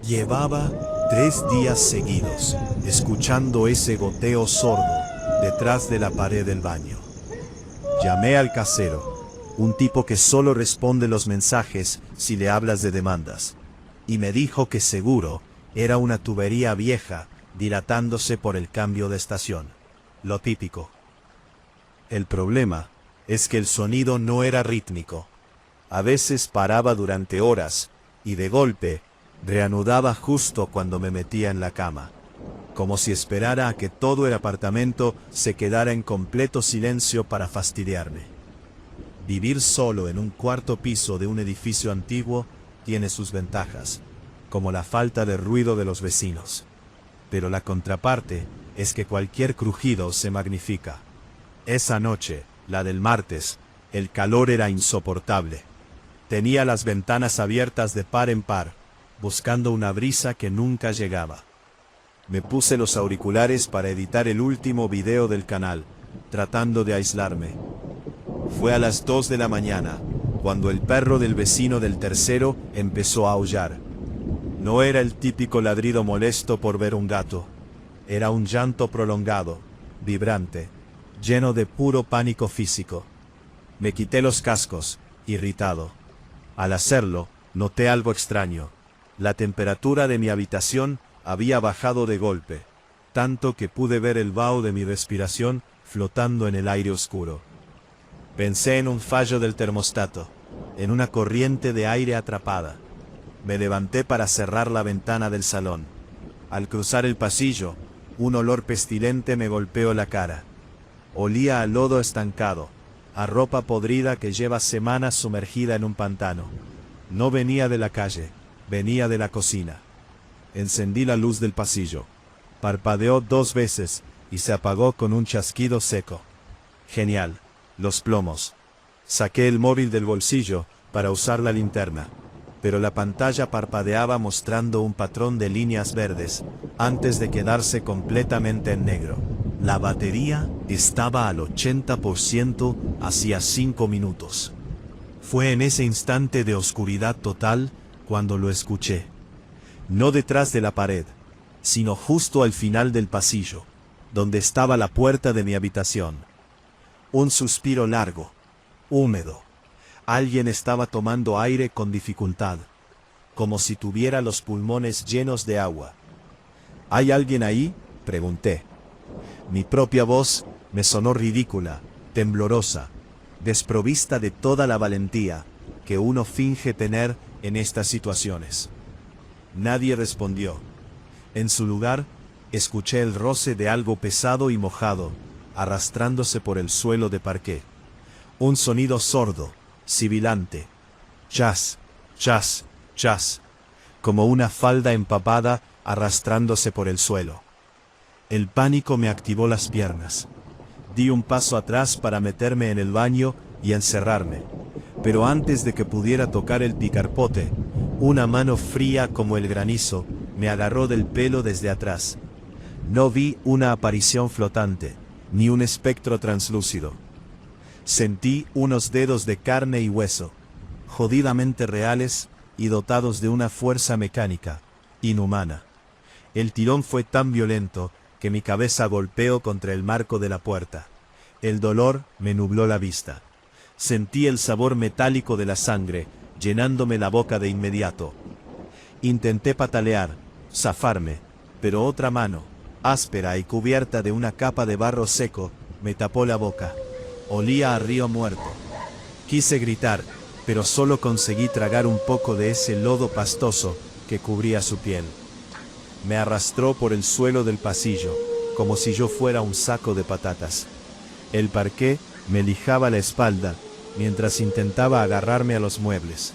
Llevaba 3 días seguidos, escuchando ese goteo sordo detrás de la pared del baño. Llamé al casero, un tipo que solo responde los mensajes si le hablas de demandas, y me dijo que seguro era una tubería vieja dilatándose por el cambio de estación. Lo típico. El problema es que el sonido no era rítmico. A veces paraba durante horas y de golpe reanudaba justo cuando me metía en la cama, como si esperara a que todo el apartamento se quedara en completo silencio para fastidiarme. Vivir solo en un cuarto piso de un edificio antiguo tiene sus ventajas, como la falta de ruido de los vecinos. Pero la contraparte es que cualquier crujido se magnifica. Esa noche, la del martes, el calor era insoportable. Tenía las ventanas abiertas de par en par, buscando una brisa que nunca llegaba. Me puse los auriculares para editar el último video del canal, tratando de aislarme. Fue a las 2 de la mañana, cuando el perro del vecino del tercero empezó a aullar. No era el típico ladrido molesto por ver un gato. Era un llanto prolongado, vibrante, lleno de puro pánico físico. Me quité los cascos, irritado. Al hacerlo, noté algo extraño. La temperatura de mi habitación había bajado de golpe, tanto que pude ver el vaho de mi respiración flotando en el aire oscuro. Pensé en un fallo del termostato, en una corriente de aire atrapada. Me levanté para cerrar la ventana del salón. Al cruzar el pasillo, un olor pestilente me golpeó la cara. Olía a lodo estancado, a ropa podrida que lleva semanas sumergida en un pantano. No venía de la calle, venía de la cocina. Encendí la luz del pasillo. Parpadeó 2 veces y se apagó con un chasquido seco. Genial, los plomos. Saqué el móvil del bolsillo para usar la linterna, pero la pantalla parpadeaba mostrando un patrón de líneas verdes, antes de quedarse completamente en negro. La batería estaba al 80% hacía 5 minutos. Fue en ese instante de oscuridad total cuando lo escuché. No detrás de la pared, sino justo al final del pasillo, donde estaba la puerta de mi habitación. Un suspiro largo, húmedo. Alguien estaba tomando aire con dificultad, como si tuviera los pulmones llenos de agua. ¿Hay alguien ahí?, pregunté. Mi propia voz me sonó ridícula, temblorosa, desprovista de toda la valentía que uno finge tener en estas situaciones. Nadie respondió. En su lugar, escuché el roce de algo pesado y mojado, arrastrándose por el suelo de parqué. Un sonido sordo, sibilante. Chas, chas, chas, como una falda empapada arrastrándose por el suelo. El pánico me activó las piernas. Di un paso atrás para meterme en el baño y encerrarme, pero antes de que pudiera tocar el picarpote, una mano fría como el granizo me agarró del pelo desde atrás. No vi una aparición flotante, ni un espectro translúcido. Sentí unos dedos de carne y hueso, jodidamente reales y dotados de una fuerza mecánica, inhumana. El tirón fue tan violento que mi cabeza golpeó contra el marco de la puerta. El dolor me nubló la vista. Sentí el sabor metálico de la sangre, llenándome la boca de inmediato. Intenté patalear, zafarme, pero otra mano, áspera y cubierta de una capa de barro seco, me tapó la boca. Olía a río muerto. Quise gritar, pero solo conseguí tragar un poco de ese lodo pastoso que cubría su piel. Me arrastró por el suelo del pasillo, como si yo fuera un saco de patatas. El parqué me lijaba la espalda, mientras intentaba agarrarme a los muebles,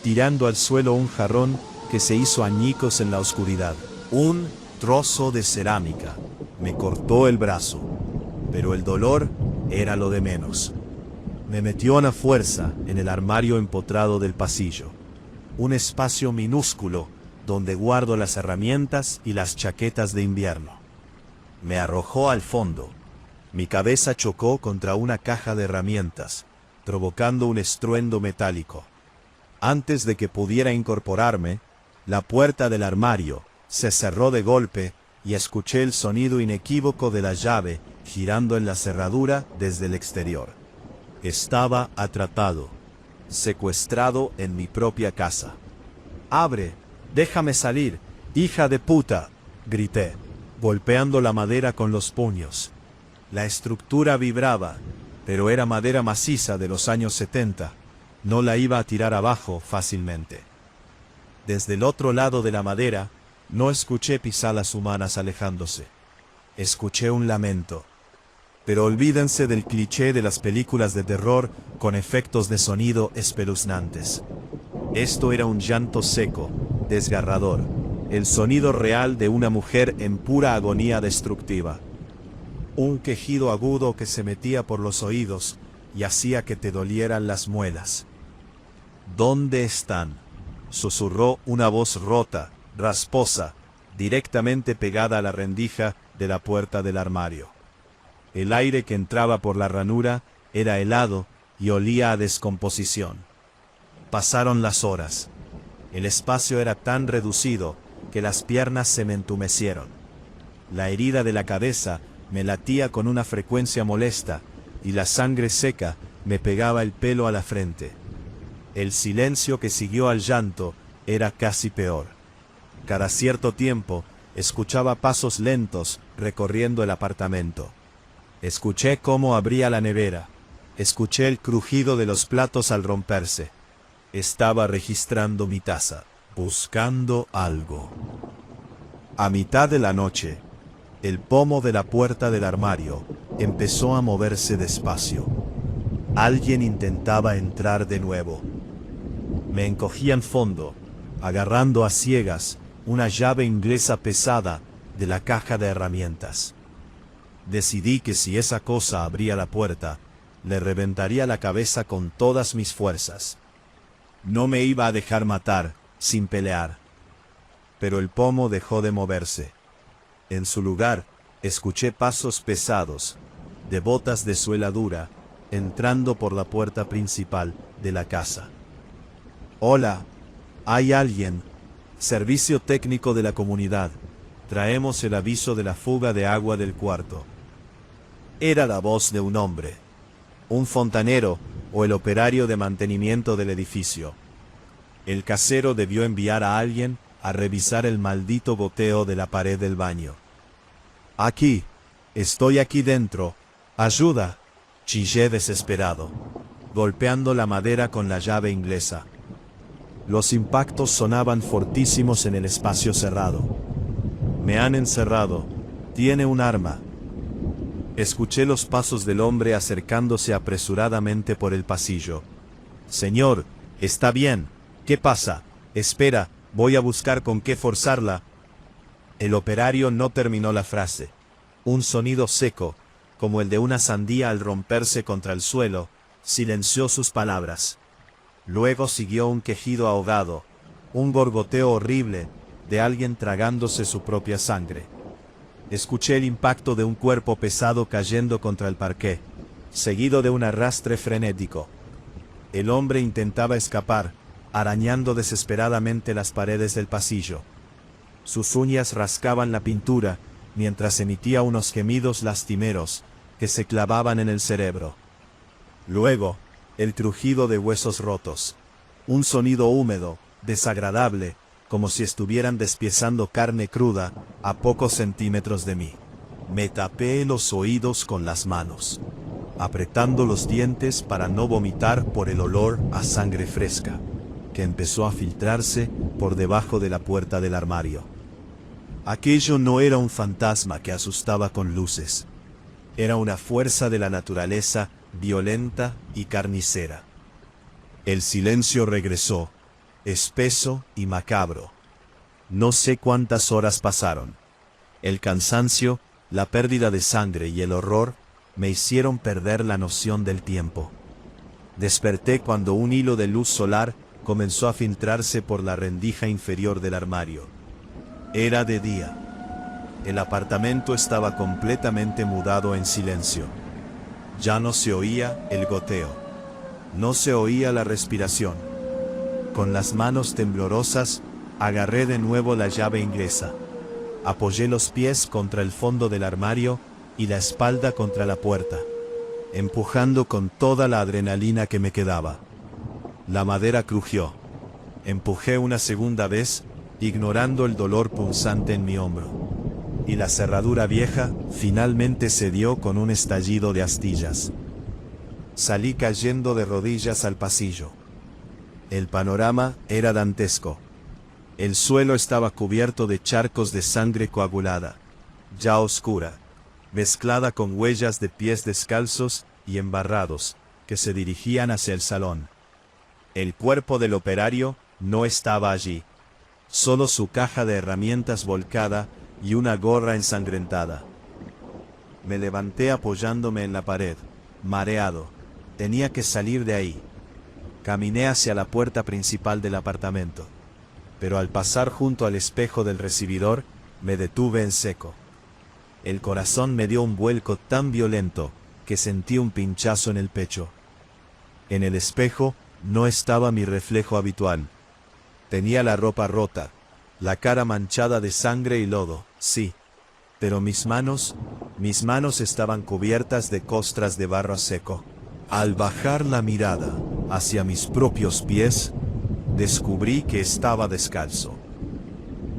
tirando al suelo un jarrón que se hizo añicos en la oscuridad. Un trozo de cerámica me cortó el brazo, pero el dolor era lo de menos. Me metió a la fuerza en el armario empotrado del pasillo, un espacio minúsculo donde guardo las herramientas y las chaquetas de invierno. Me arrojó al fondo. Mi cabeza chocó contra una caja de herramientas, provocando un estruendo metálico. Antes de que pudiera incorporarme, La puerta del armario se cerró de golpe y escuché el sonido inequívoco de la llave girando en la cerradura desde el exterior. Estaba atrapado, secuestrado en mi propia casa. «¡Abre! ¡Déjame salir! ¡Hija de puta!», grité, golpeando la madera con los puños. La estructura vibraba, pero era madera maciza de los años 70. No la iba a tirar abajo fácilmente. Desde el otro lado de la madera, no escuché pisadas humanas alejándose. Escuché un lamento. Pero olvídense del cliché de las películas de terror con efectos de sonido espeluznantes. Esto era un llanto seco, desgarrador, el sonido real de una mujer en pura agonía destructiva. Un quejido agudo que se metía por los oídos y hacía que te dolieran las muelas. «¿Dónde están?», susurró una voz rota, rasposa, directamente pegada a la rendija de la puerta del armario. El aire que entraba por la ranura era helado y olía a descomposición. Pasaron las horas. El espacio era tan reducido que las piernas se me entumecieron. La herida de la cabeza me latía con una frecuencia molesta y la sangre seca me pegaba el pelo a la frente. El silencio que siguió al llanto era casi peor. Cada cierto tiempo escuchaba pasos lentos recorriendo el apartamento. Escuché cómo abría la nevera. Escuché el crujido de los platos al romperse. Estaba registrando mi taza, buscando algo. A mitad de la noche, el pomo de la puerta del armario empezó a moverse despacio. Alguien intentaba entrar de nuevo. Me encogí en fondo, agarrando a ciegas una llave inglesa pesada de la caja de herramientas. Decidí que si esa cosa abría la puerta, le reventaría la cabeza con todas mis fuerzas. No me iba a dejar matar sin pelear. Pero el pomo dejó de moverse. En su lugar, escuché pasos pesados, de botas de suela dura, entrando por la puerta principal de la casa. «Hola, ¿hay alguien? Servicio técnico de la comunidad. Traemos el aviso de la fuga de agua del cuarto». Era la voz de un hombre, un fontanero o el operario de mantenimiento del edificio. El casero debió enviar a alguien a revisar el maldito goteo de la pared del baño. «Aquí, estoy aquí dentro. ¡Ayuda!», chillé desesperado, golpeando la madera con la llave inglesa. Los impactos sonaban fortísimos en el espacio cerrado. «Me han encerrado. Tiene un arma». Escuché los pasos del hombre acercándose apresuradamente por el pasillo. «Señor, está bien. ¿Qué pasa? Espera, voy a buscar con qué forzarla». El operario no terminó la frase. Un sonido seco, como el de una sandía al romperse contra el suelo, silenció sus palabras. Luego siguió un quejido ahogado, un gorgoteo horrible de alguien tragándose su propia sangre. Escuché el impacto de un cuerpo pesado cayendo contra el parqué, seguido de un arrastre frenético. El hombre intentaba escapar, arañando desesperadamente las paredes del pasillo. Sus uñas rascaban la pintura, mientras emitía unos gemidos lastimeros que se clavaban en el cerebro. Luego, el crujido de huesos rotos. Un sonido húmedo, desagradable, como si estuvieran despiezando carne cruda a pocos centímetros de mí. Me tapé los oídos con las manos, apretando los dientes para no vomitar por el olor a sangre fresca, que empezó a filtrarse por debajo de la puerta del armario. Aquello no era un fantasma que asustaba con luces. Era una fuerza de la naturaleza violenta y carnicera. El silencio regresó, espeso y macabro. No sé cuántas horas pasaron. El cansancio, la pérdida de sangre y el horror me hicieron perder la noción del tiempo. Desperté cuando un hilo de luz solar comenzó a filtrarse por la rendija inferior del armario. Era de día. El apartamento estaba completamente mudado en silencio. Ya no se oía el goteo. No se oía la respiración. Con las manos temblorosas, Agarré de nuevo la llave inglesa. Apoyé los pies contra el fondo del armario y la espalda contra la puerta, empujando con toda la adrenalina que me quedaba. La madera crujió. Empujé una segunda vez, ignorando el dolor punzante en mi hombro. Y la cerradura vieja finalmente cedió con un estallido de astillas. Salí cayendo de rodillas al pasillo. El panorama era dantesco. El suelo estaba cubierto de charcos de sangre coagulada, ya oscura, mezclada con huellas de pies descalzos y embarrados, que se dirigían hacia el salón. El cuerpo del operario no estaba allí, solo su caja de herramientas volcada y una gorra ensangrentada. Me levanté apoyándome en la pared, mareado. Tenía que salir de ahí. Caminé hacia la puerta principal del apartamento, pero al pasar junto al espejo del recibidor, me detuve en seco. El corazón me dio un vuelco tan violento que sentí un pinchazo en el pecho. En el espejo no estaba mi reflejo habitual. Tenía la ropa rota, la cara manchada de sangre y lodo, sí, pero mis manos estaban cubiertas de costras de barro seco. Al bajar la mirada hacia mis propios pies, descubrí que estaba descalzo.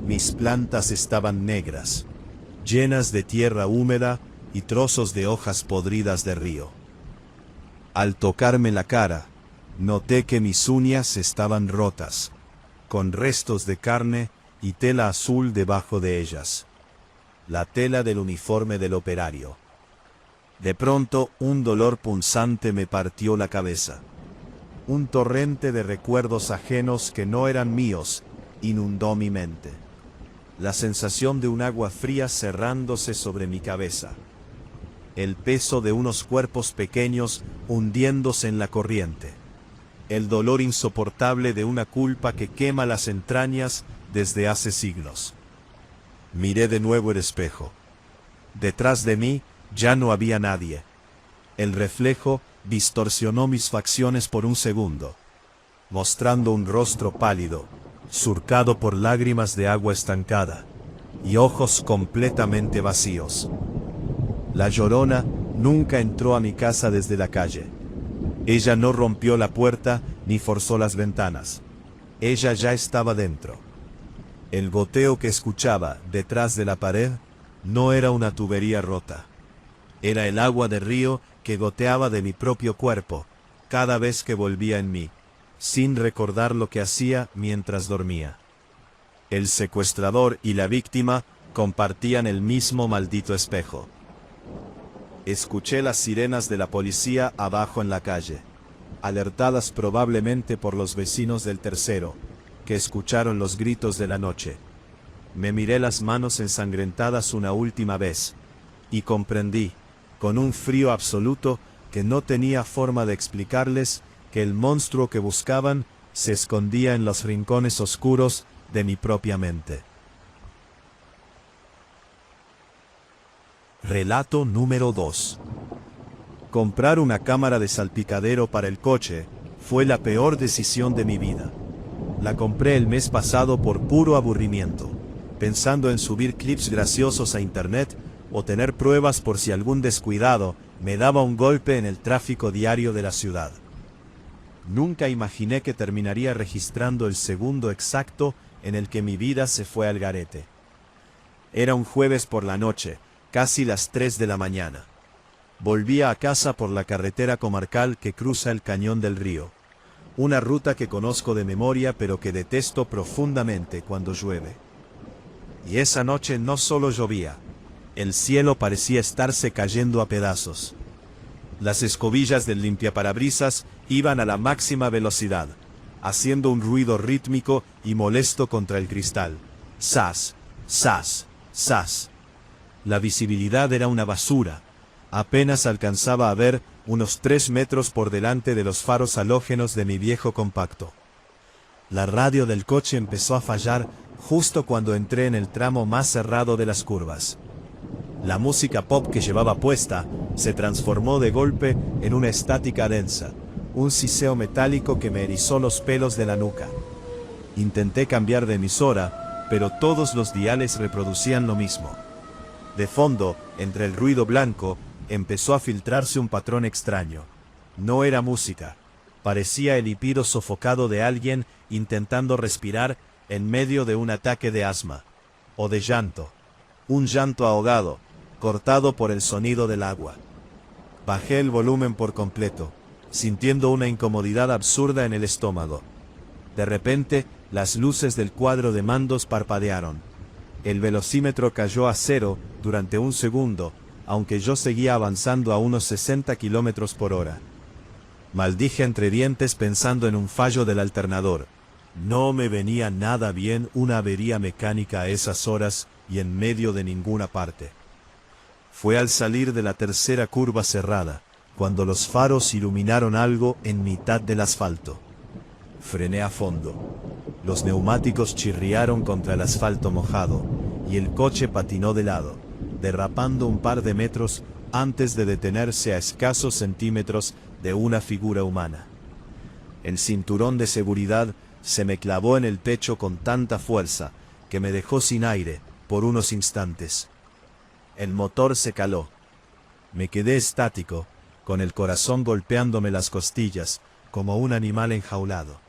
Mis plantas estaban negras, llenas de tierra húmeda y trozos de hojas podridas de río. Al tocarme la cara, noté que mis uñas estaban rotas, con restos de carne y tela azul debajo de ellas. La tela del uniforme del operario. De pronto, un dolor punzante me partió la cabeza. Un torrente de recuerdos ajenos que no eran míos inundó mi mente. La sensación de un agua fría cerrándose sobre mi cabeza. El peso de unos cuerpos pequeños hundiéndose en la corriente. El dolor insoportable de una culpa que quema las entrañas desde hace siglos. Miré de nuevo el espejo. Detrás de mí ya no había nadie. El reflejo distorsionó mis facciones por un segundo, mostrando un rostro pálido, surcado por lágrimas de agua estancada, y ojos completamente vacíos. La Llorona nunca entró a mi casa desde la calle. Ella no rompió la puerta ni forzó las ventanas. Ella ya estaba dentro. El goteo que escuchaba detrás de la pared no era una tubería rota. Era el agua de río que goteaba de mi propio cuerpo cada vez que volvía en mí, sin recordar lo que hacía mientras dormía. El secuestrador y la víctima compartían el mismo maldito espejo. Escuché las sirenas de la policía abajo en la calle, alertadas probablemente por los vecinos del tercero, que escucharon los gritos de la noche. Me miré las manos ensangrentadas una última vez, y comprendí, con un frío absoluto que no tenía forma de explicarles, que el monstruo que buscaban se escondía en los rincones oscuros de mi propia mente. Relato número 2. Comprar una cámara de salpicadero para el coche fue la peor decisión de mi vida. La compré el mes pasado por puro aburrimiento, pensando en subir clips graciosos a internet o tener pruebas por si algún descuidado me daba un golpe en el tráfico diario de la ciudad. Nunca imaginé que terminaría registrando el segundo exacto en el que mi vida se fue al garete. Era un jueves por la noche, casi las 3 de la mañana. Volvía a casa por la carretera comarcal que cruza el cañón del río, una ruta que conozco de memoria pero que detesto profundamente cuando llueve. Y esa noche no solo llovía, el cielo parecía estarse cayendo a pedazos. Las escobillas del limpiaparabrisas iban a la máxima velocidad, haciendo un ruido rítmico y molesto contra el cristal. ¡Zas! ¡Zas! ¡Zas! La visibilidad era una basura. Apenas alcanzaba a ver unos 3 metros por delante de los faros halógenos de mi viejo compacto. La radio del coche empezó a fallar justo cuando entré en el tramo más cerrado de las curvas. La música pop que llevaba puesta se transformó de golpe en una estática densa, un siseo metálico que me erizó los pelos de la nuca. Intenté cambiar de emisora, pero todos los diales reproducían lo mismo. De fondo, entre el ruido blanco, empezó a filtrarse un patrón extraño. No era música. Parecía el hipido sofocado de alguien intentando respirar en medio de un ataque de asma. O de llanto. Un llanto ahogado, cortado por el sonido del agua. Bajé el volumen por completo, sintiendo una incomodidad absurda en el estómago. De repente, las luces del cuadro de mandos parpadearon. El velocímetro cayó a cero durante un segundo, aunque yo seguía avanzando a unos 60 kilómetros por hora. Maldije entre dientes pensando en un fallo del alternador. No me venía nada bien una avería mecánica a esas horas y en medio de ninguna parte. Fue al salir de la tercera curva cerrada, cuando los faros iluminaron algo en mitad del asfalto. Frené a fondo. Los neumáticos chirriaron contra el asfalto mojado, y el coche patinó de lado, derrapando un par de metros antes de detenerse a escasos centímetros de una figura humana. El cinturón de seguridad se me clavó en el pecho con tanta fuerza que me dejó sin aire por unos instantes. El motor se caló. Me quedé estático, con el corazón golpeándome las costillas, como un animal enjaulado.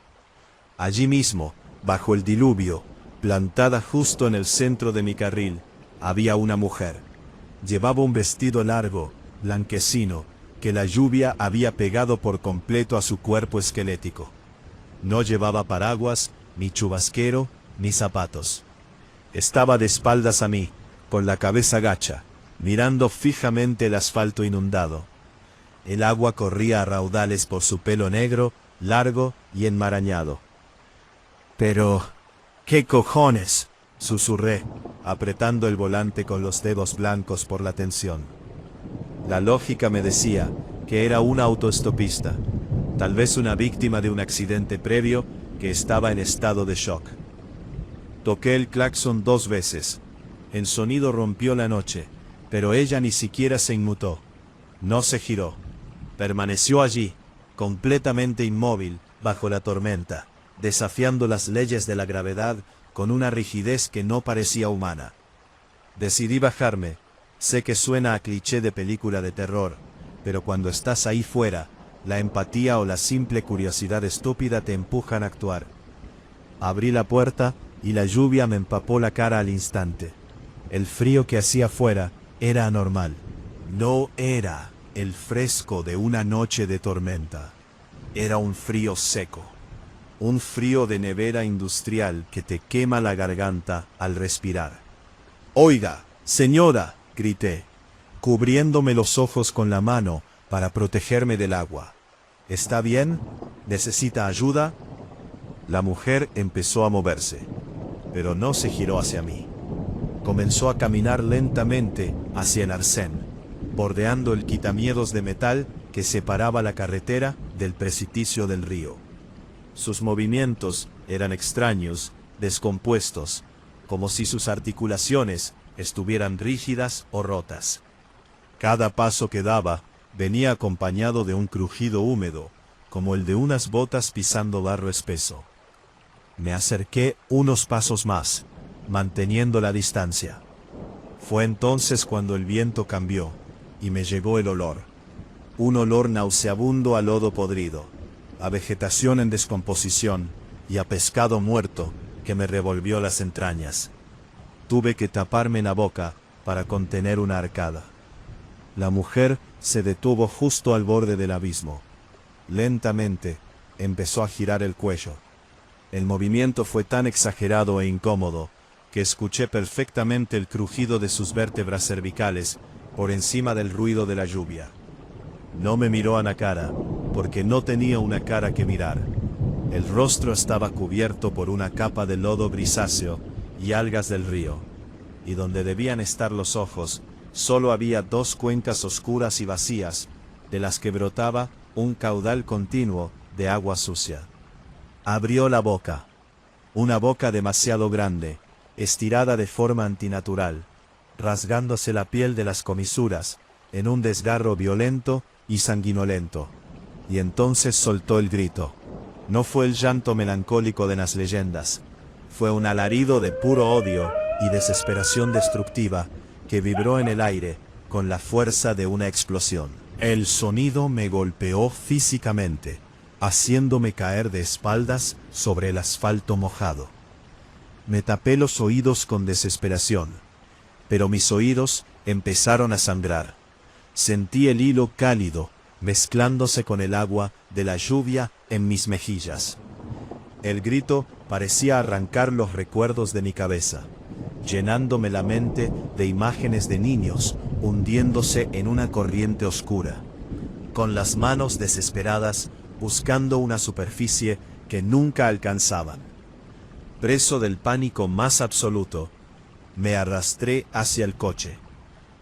Allí mismo, bajo el diluvio, plantada justo en el centro de mi carril, había una mujer. Llevaba un vestido largo, blanquecino, que la lluvia había pegado por completo a su cuerpo esquelético. No llevaba paraguas, ni chubasquero, ni zapatos. Estaba de espaldas a mí, con la cabeza gacha, mirando fijamente el asfalto inundado. El agua corría a raudales por su pelo negro, largo y enmarañado. «Pero, ¿qué cojones?», susurré, apretando el volante con los dedos blancos por la tensión. La lógica me decía que era un autoestopista, tal vez una víctima de un accidente previo que estaba en estado de shock. Toqué el claxon 2 veces. El sonido rompió la noche, pero ella ni siquiera se inmutó. No se giró. Permaneció allí, completamente inmóvil, bajo la tormenta, desafiando las leyes de la gravedad con una rigidez que no parecía humana. Decidí bajarme. Sé que suena a cliché de película de terror, pero cuando estás ahí fuera, la empatía o la simple curiosidad estúpida te empujan a actuar. Abrí la puerta y la lluvia me empapó la cara al instante. El frío que hacía fuera era anormal. No era el fresco de una noche de tormenta. Era un frío seco. Un frío de nevera industrial que te quema la garganta al respirar. «Oiga, señora», grité, cubriéndome los ojos con la mano para protegerme del agua. «¿Está bien? ¿Necesita ayuda?» La mujer empezó a moverse, pero no se giró hacia mí. Comenzó a caminar lentamente hacia el arcén, bordeando el quitamiedos de metal que separaba la carretera del precipicio del río. Sus movimientos eran extraños, descompuestos, como si sus articulaciones estuvieran rígidas o rotas. Cada paso que daba venía acompañado de un crujido húmedo, como el de unas botas pisando barro espeso. Me acerqué unos pasos más, manteniendo la distancia. Fue entonces cuando el viento cambió y me llegó el olor. Un olor nauseabundo a lodo podrido, a vegetación en descomposición y a pescado muerto que me revolvió las entrañas. Tuve que taparme la boca para contener una arcada. La mujer se detuvo justo al borde del abismo. Lentamente empezó a girar el cuello. El movimiento fue tan exagerado e incómodo que escuché perfectamente el crujido de sus vértebras cervicales por encima del ruido de la lluvia. No me miró a la cara, porque no tenía una cara que mirar. El rostro estaba cubierto por una capa de lodo grisáceo y algas del río, y donde debían estar los ojos, solo había 2 cuencas oscuras y vacías, de las que brotaba un caudal continuo de agua sucia. Abrió la boca, una boca demasiado grande, estirada de forma antinatural, rasgándose la piel de las comisuras, en un desgarro violento y sanguinolento, y entonces soltó el grito. No fue el llanto melancólico de las leyendas, fue un alarido de puro odio y desesperación destructiva que vibró en el aire con la fuerza de una explosión. El sonido me golpeó físicamente, haciéndome caer de espaldas sobre el asfalto mojado. Me tapé los oídos con desesperación, pero mis oídos empezaron a sangrar. Sentí el hilo cálido mezclándose con el agua de la lluvia en mis mejillas. El grito parecía arrancar los recuerdos de mi cabeza, llenándome la mente de imágenes de niños hundiéndose en una corriente oscura, con las manos desesperadas buscando una superficie que nunca alcanzaban. Preso del pánico más absoluto, me arrastré hacia el coche.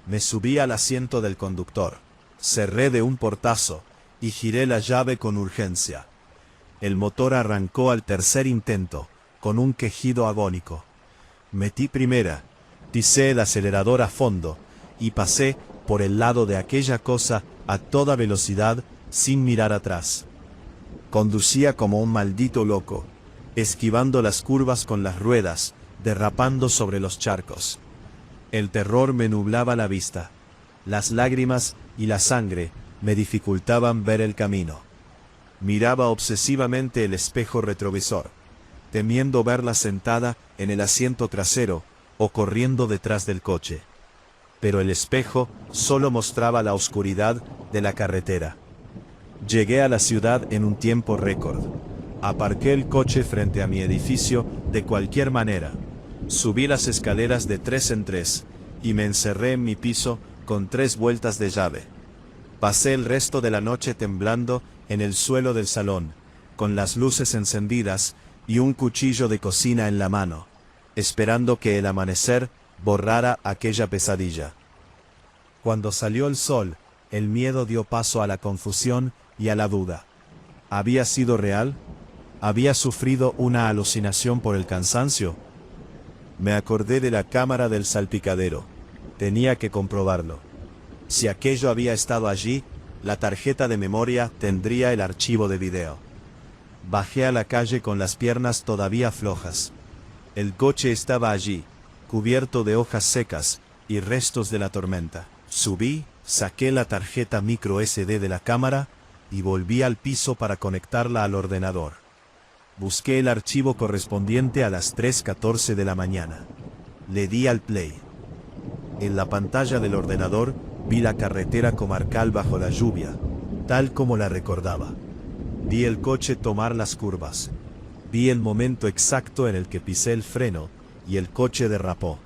Me subí al asiento del conductor, cerré de un portazo y giré la llave con urgencia. El motor arrancó al tercer intento, con un quejido agónico. Metí primera, pisé el acelerador a fondo y pasé por el lado de aquella cosa a toda velocidad sin mirar atrás. Conducía como un maldito loco, esquivando las curvas con las ruedas, derrapando sobre los charcos. El terror me nublaba la vista. Las lágrimas y la sangre me dificultaban ver el camino. Miraba obsesivamente el espejo retrovisor, temiendo verla sentada en el asiento trasero o corriendo detrás del coche. Pero el espejo solo mostraba la oscuridad de la carretera. Llegué a la ciudad en un tiempo récord. Aparqué el coche frente a mi edificio de cualquier manera. Subí las escaleras de 3 en 3 y me encerré en mi piso con 3 vueltas de llave. Pasé el resto de la noche temblando en el suelo del salón, con las luces encendidas y un cuchillo de cocina en la mano, esperando que el amanecer borrara aquella pesadilla. Cuando salió el sol, el miedo dio paso a la confusión y a la duda. ¿Había sido real? ¿Había sufrido una alucinación por el cansancio? Me acordé de la cámara del salpicadero. Tenía que comprobarlo. Si aquello había estado allí, la tarjeta de memoria tendría el archivo de video. Bajé a la calle con las piernas todavía flojas. El coche estaba allí, cubierto de hojas secas y restos de la tormenta. Subí, saqué la tarjeta micro SD de la cámara y volví al piso para conectarla al ordenador. Busqué el archivo correspondiente a las 3:14 de la mañana. Le di al play. En la pantalla del ordenador vi la carretera comarcal bajo la lluvia, tal como la recordaba. Vi el coche tomar las curvas. Vi el momento exacto en el que pisé el freno y el coche derrapó.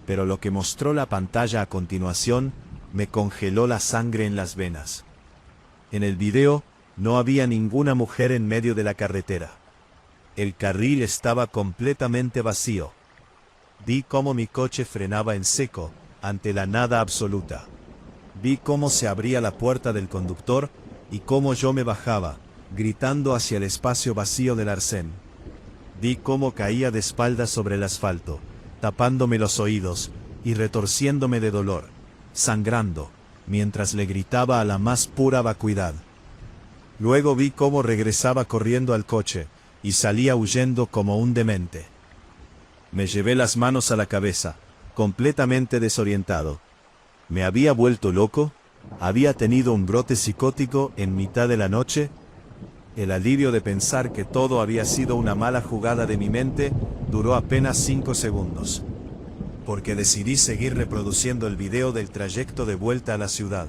Pero lo que mostró la pantalla a continuación me congeló la sangre en las venas. En el video no había ninguna mujer en medio de la carretera. El carril estaba completamente vacío. Vi cómo mi coche frenaba en seco ante la nada absoluta. Vi cómo se abría la puerta del conductor y cómo yo me bajaba, gritando hacia el espacio vacío del arcén. Vi cómo caía de espaldas sobre el asfalto, tapándome los oídos y retorciéndome de dolor, sangrando, mientras le gritaba a la más pura vacuidad. Luego vi cómo regresaba corriendo al coche y salía huyendo como un demente. Me llevé las manos a la cabeza, completamente desorientado. ¿Me había vuelto loco? ¿Había tenido un brote psicótico en mitad de la noche? El alivio de pensar que todo había sido una mala jugada de mi mente duró apenas 5 segundos, porque decidí seguir reproduciendo el video del trayecto de vuelta a la ciudad.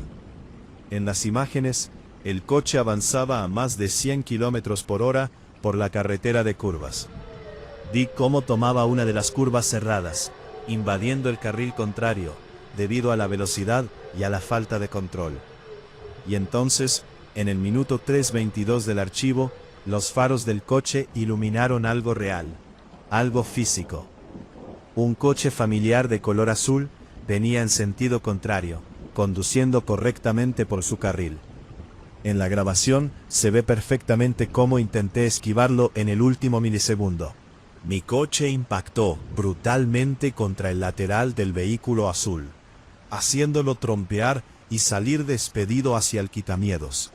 En las imágenes, el coche avanzaba a más de 100 kilómetros por hora por la carretera de curvas. Vi cómo tomaba una de las curvas cerradas, invadiendo el carril contrario, debido a la velocidad y a la falta de control. Y entonces, en el minuto 3:22 del archivo, los faros del coche iluminaron algo real, algo físico. Un coche familiar de color azul venía en sentido contrario, conduciendo correctamente por su carril. En la grabación se ve perfectamente cómo intenté esquivarlo en el último milisegundo. Mi coche impactó brutalmente contra el lateral del vehículo azul, haciéndolo trompear y salir despedido hacia el quitamiedos.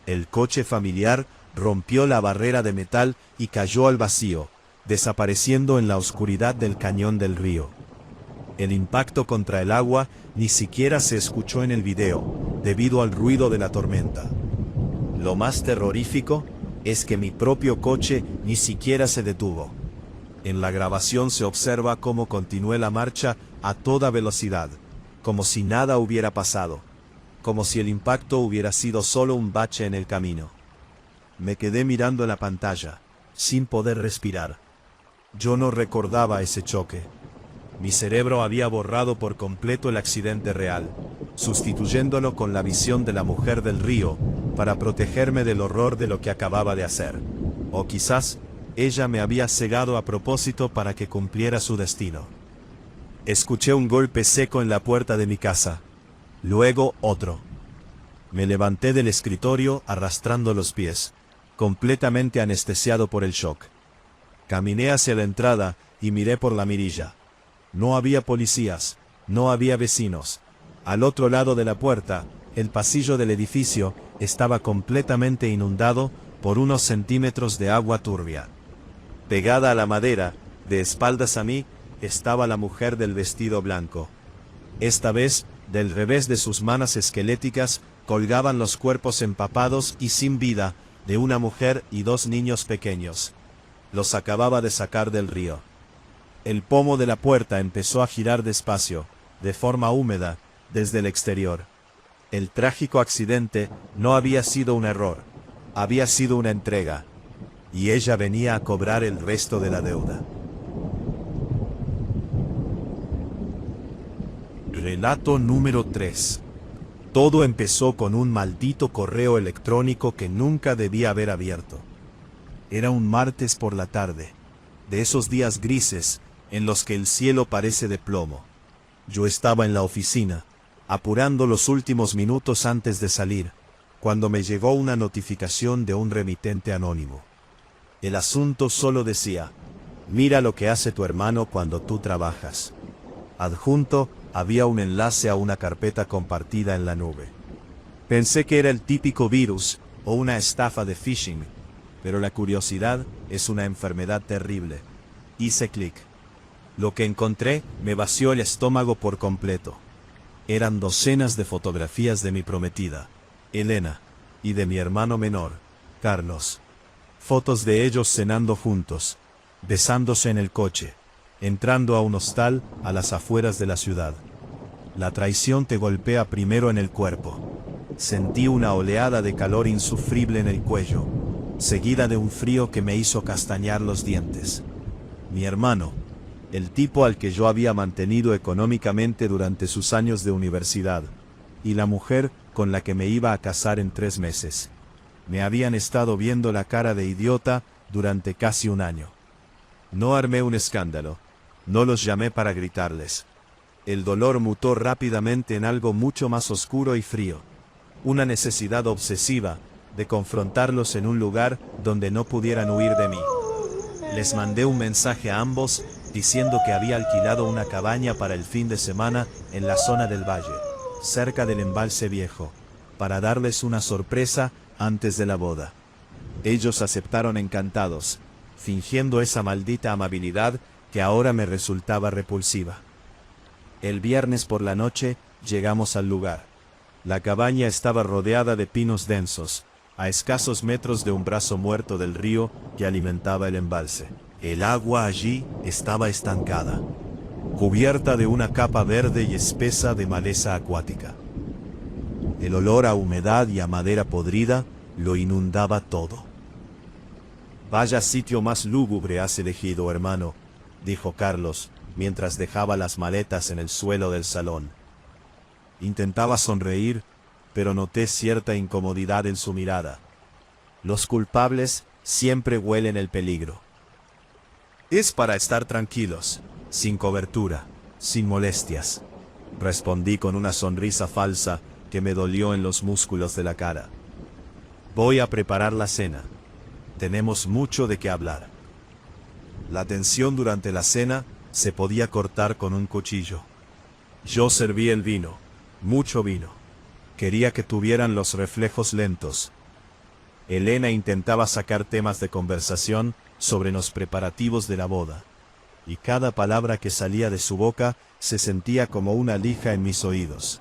El coche familiar rompió la barrera de metal y cayó al vacío, desapareciendo en la oscuridad del cañón del río. El impacto contra el agua ni siquiera se escuchó en el video, debido al ruido de la tormenta. Lo más terrorífico es que mi propio coche ni siquiera se detuvo. En la grabación se observa cómo continué la marcha a toda velocidad, como si nada hubiera pasado, como si el impacto hubiera sido solo un bache en el camino. Me quedé mirando la pantalla, sin poder respirar. Yo no recordaba ese choque. Mi cerebro había borrado por completo el accidente real, sustituyéndolo con la visión de la mujer del río para protegerme del horror de lo que acababa de hacer. O quizás ella me había cegado a propósito para que cumpliera su destino. Escuché un golpe seco en la puerta de mi casa, luego otro. Me levanté del escritorio arrastrando los pies, completamente anestesiado por el shock. Caminé hacia la entrada y miré por la mirilla. No había policías, no había vecinos. Al otro lado de la puerta, el pasillo del edificio estaba completamente inundado por unos centímetros de agua turbia. Pegada a la madera, de espaldas a mí, estaba la mujer del vestido blanco. Esta vez, del revés de sus manos esqueléticas, colgaban los cuerpos empapados y sin vida de una mujer y dos niños pequeños. Los acababa de sacar del río. El pomo de la puerta empezó a girar despacio, de forma húmeda, desde el exterior. El trágico accidente no había sido un error, había sido una entrega, y ella venía a cobrar el resto de la deuda. Relato número 3. Todo empezó con un maldito correo electrónico que nunca debía haber abierto. Era un martes por la tarde, de esos días grises en los que el cielo parece de plomo. Yo estaba en la oficina, apurando los últimos minutos antes de salir, cuando me llegó una notificación de un remitente anónimo. El asunto solo decía: mira lo que hace tu hermano cuando tú trabajas. Adjunto había un enlace a una carpeta compartida en la nube. Pensé que era el típico virus o una estafa de phishing, pero la curiosidad es una enfermedad terrible. Hice clic. Lo que encontré me vació el estómago por completo. Eran docenas de fotografías de mi prometida, Elena, y de mi hermano menor, Carlos. Fotos de ellos cenando juntos, besándose en el coche, entrando a un hostal a las afueras de la ciudad. La traición te golpea primero en el cuerpo. Sentí una oleada de calor insufrible en el cuello, seguida de un frío que me hizo castañar los dientes. Mi hermano, el tipo al que yo había mantenido económicamente durante sus años de universidad, y la mujer con la que me iba a casar en 3 meses, me habían estado viendo la cara de idiota durante casi un año. No armé un escándalo, no los llamé para gritarles. El dolor mutó rápidamente en algo mucho más oscuro y frío, una necesidad obsesiva de confrontarlos en un lugar donde no pudieran huir de mí. Les mandé un mensaje a ambos diciendo que había alquilado una cabaña para el fin de semana en la zona del valle, cerca del embalse viejo, para darles una sorpresa antes de la boda. Ellos aceptaron encantados, fingiendo esa maldita amabilidad que ahora me resultaba repulsiva. El viernes por la noche llegamos al lugar. La cabaña estaba rodeada de pinos densos, a escasos metros de un brazo muerto del río que alimentaba el embalse. El agua allí estaba estancada, cubierta de una capa verde y espesa de maleza acuática. El olor a humedad y a madera podrida lo inundaba todo. Vaya sitio más lúgubre has elegido, hermano, dijo Carlos, mientras dejaba las maletas en el suelo del salón. Intentaba sonreír, pero noté cierta incomodidad en su mirada. Los culpables siempre huelen el peligro. Es para estar tranquilos, sin cobertura, sin molestias, respondí con una sonrisa falsa que me dolió en los músculos de la cara. Voy a preparar la cena. Tenemos mucho de qué hablar. La tensión durante la cena se podía cortar con un cuchillo. Yo serví el vino, mucho vino. Quería que tuvieran los reflejos lentos. Elena intentaba sacar temas de conversación sobre los preparativos de la boda, y cada palabra que salía de su boca se sentía como una lija en mis oídos.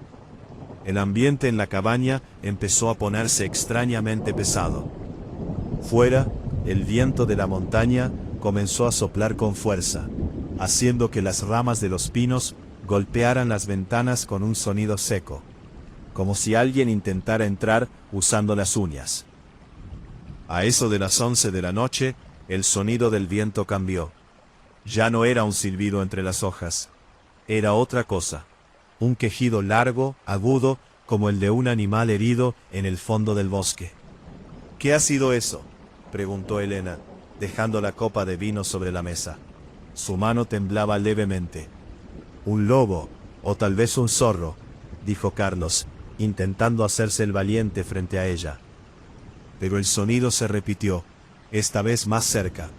El ambiente en la cabaña empezó a ponerse extrañamente pesado. Fuera, el viento de la montaña comenzó a soplar con fuerza, haciendo que las ramas de los pinos golpearan las ventanas con un sonido seco, como si alguien intentara entrar usando las uñas. A eso de las 11 de la noche, el sonido del viento cambió. Ya no era un silbido entre las hojas, era otra cosa, un quejido largo, agudo, como el de un animal herido en el fondo del bosque. ¿Qué ha sido eso?, preguntó Elena, dejando la copa de vino sobre la mesa. Su mano temblaba levemente. Un lobo, o tal vez un zorro, dijo Carlos, intentando hacerse el valiente frente a ella. Pero el sonido se repitió, esta vez más cerca,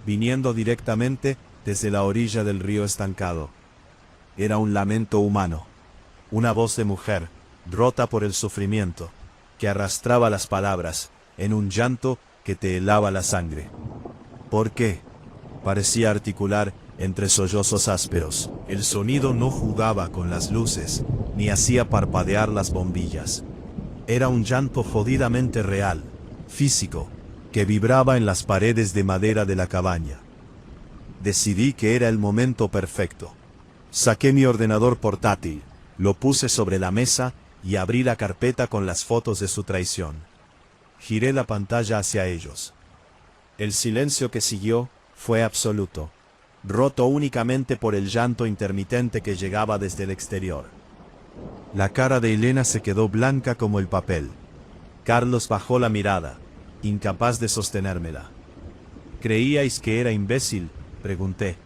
viniendo directamente desde la orilla del río estancado. Era un lamento humano, una voz de mujer, rota por el sufrimiento, que arrastraba las palabras, en un llanto que te helaba la sangre. ¿Por qué?, parecía articular entre sollozos ásperos. El sonido no jugaba con las luces, ni hacía parpadear las bombillas. Era un llanto jodidamente real, físico, que vibraba en las paredes de madera de la cabaña. Decidí que era el momento perfecto. Saqué mi ordenador portátil, lo puse sobre la mesa y abrí la carpeta con las fotos de su traición. Giré la pantalla hacia ellos. El silencio que siguió fue absoluto, roto únicamente por el llanto intermitente que llegaba desde el exterior. La cara de Elena se quedó blanca como el papel. Carlos bajó la mirada, incapaz de sostenérmela. ¿Creíais que era imbécil?, pregunté.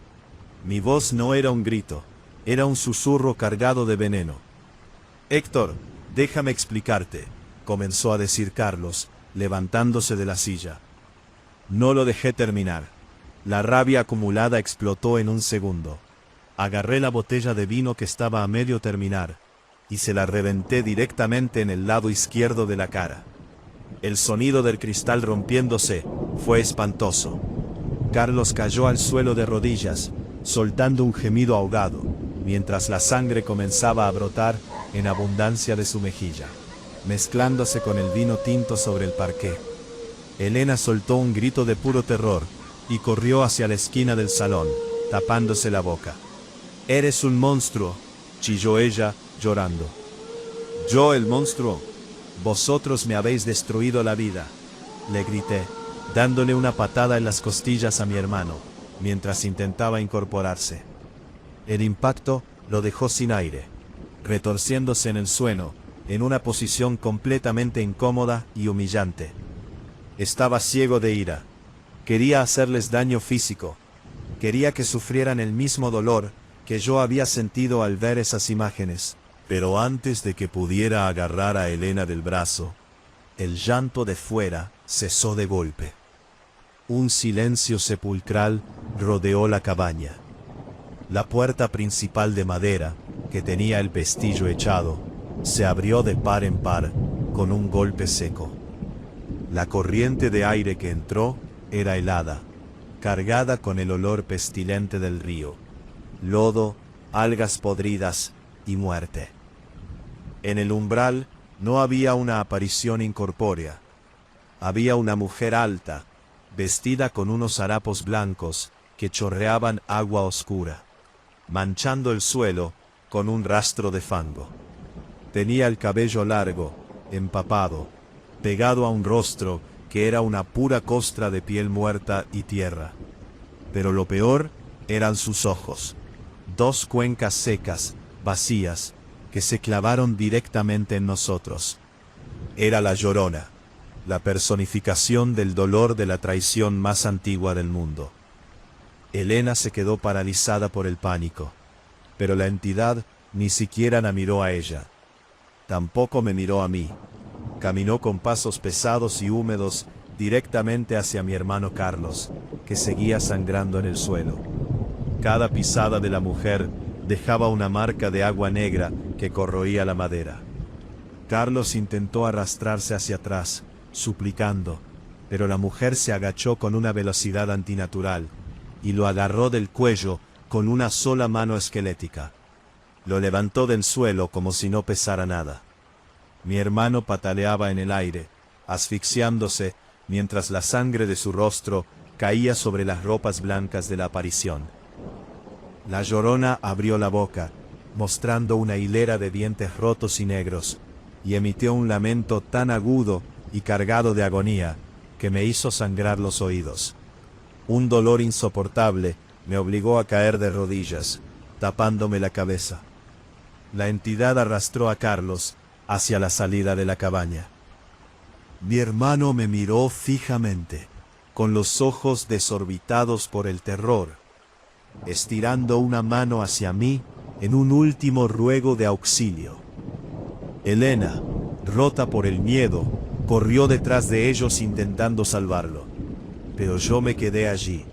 Mi voz no era un grito, era un susurro cargado de veneno. Héctor, déjame explicarte, comenzó a decir Carlos, levantándose de la silla. No lo dejé terminar. La rabia acumulada explotó en un segundo. Agarré la botella de vino que estaba a medio terminar, y se la reventé directamente en el lado izquierdo de la cara. El sonido del cristal rompiéndose fue espantoso. Carlos cayó al suelo de rodillas, soltando un gemido ahogado, mientras la sangre comenzaba a brotar en abundancia de su mejilla, mezclándose con el vino tinto sobre el parqué. Elena soltó un grito de puro terror y corrió hacia la esquina del salón, tapándose la boca. «Eres un monstruo», chilló ella, llorando. «¿Yo el monstruo? Vosotros me habéis destruido la vida», le grité, dándole una patada en las costillas a mi hermano, mientras intentaba incorporarse. El impacto lo dejó sin aire, retorciéndose en el suelo, en una posición completamente incómoda y humillante. Estaba ciego de ira. Quería hacerles daño físico. Quería que sufrieran el mismo dolor que yo había sentido al ver esas imágenes. Pero antes de que pudiera agarrar a Elena del brazo, el llanto de fuera cesó de golpe. Un silencio sepulcral rodeó la cabaña. La puerta principal de madera, que tenía el pestillo echado, se abrió de par en par con un golpe seco. La corriente de aire que entró era helada, cargada con el olor pestilente del río, lodo, algas podridas y muerte. En el umbral no había una aparición incorpórea. Había una mujer alta, vestida con unos harapos blancos que chorreaban agua oscura, manchando el suelo con un rastro de fango. Tenía el cabello largo, empapado, pegado a un rostro que era una pura costra de piel muerta y tierra. Pero lo peor eran sus ojos, dos cuencas secas, vacías, que se clavaron directamente en nosotros. Era la Llorona, la personificación del dolor de la traición más antigua del mundo. Elena se quedó paralizada por el pánico, pero la entidad ni siquiera la miró a ella. Tampoco me miró a mí. Caminó con pasos pesados y húmedos directamente hacia mi hermano Carlos, que seguía sangrando en el suelo. Cada pisada de la mujer dejaba una marca de agua negra que corroía la madera. Carlos intentó arrastrarse hacia atrás, suplicando, pero la mujer se agachó con una velocidad antinatural y lo agarró del cuello con una sola mano esquelética. Lo levantó del suelo como si no pesara nada. Mi hermano pataleaba en el aire, asfixiándose, mientras la sangre de su rostro caía sobre las ropas blancas de la aparición. La Llorona abrió la boca, mostrando una hilera de dientes rotos y negros, y emitió un lamento tan agudo y cargado de agonía que me hizo sangrar los oídos. Un dolor insoportable me obligó a caer de rodillas, tapándome la cabeza. La entidad arrastró a Carlos hacia la salida de la cabaña. Mi hermano me miró fijamente, con los ojos desorbitados por el terror, estirando una mano hacia mí en un último ruego de auxilio. Elena, rota por el miedo, corrió detrás de ellos intentando salvarlo, pero yo me quedé allí,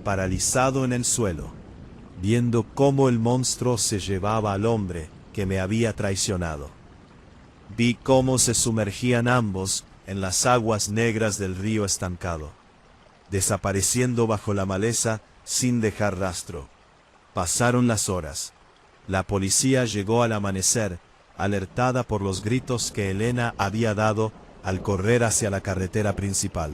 paralizado en el suelo, viendo cómo el monstruo se llevaba al hombre que me había traicionado. Vi cómo se sumergían ambos en las aguas negras del río estancado, desapareciendo bajo la maleza sin dejar rastro. Pasaron las horas. La policía llegó al amanecer, alertada por los gritos que Elena había dado al correr hacia la carretera principal.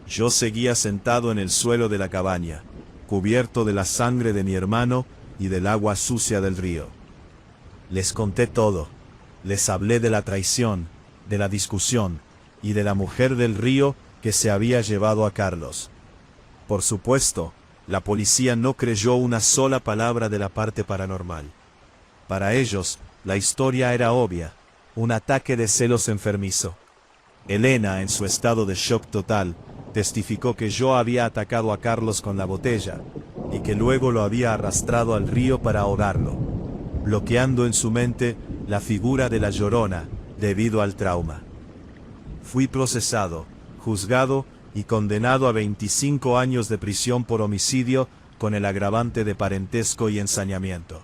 Yo seguía sentado en el suelo de la cabaña, cubierto de la sangre de mi hermano y del agua sucia del río. Les conté todo. Les hablé de la traición, de la discusión y de la mujer del río que se había llevado a Carlos. Por supuesto, la policía no creyó una sola palabra de la parte paranormal. Para ellos, la historia era obvia, un ataque de celos enfermizo. Elena, en su estado de shock total, testificó que yo había atacado a Carlos con la botella y que luego lo había arrastrado al río para ahogarlo, bloqueando en su mente la figura de la Llorona debido al trauma. Fui procesado, juzgado y condenado a 25 años de prisión por homicidio con el agravante de parentesco y ensañamiento.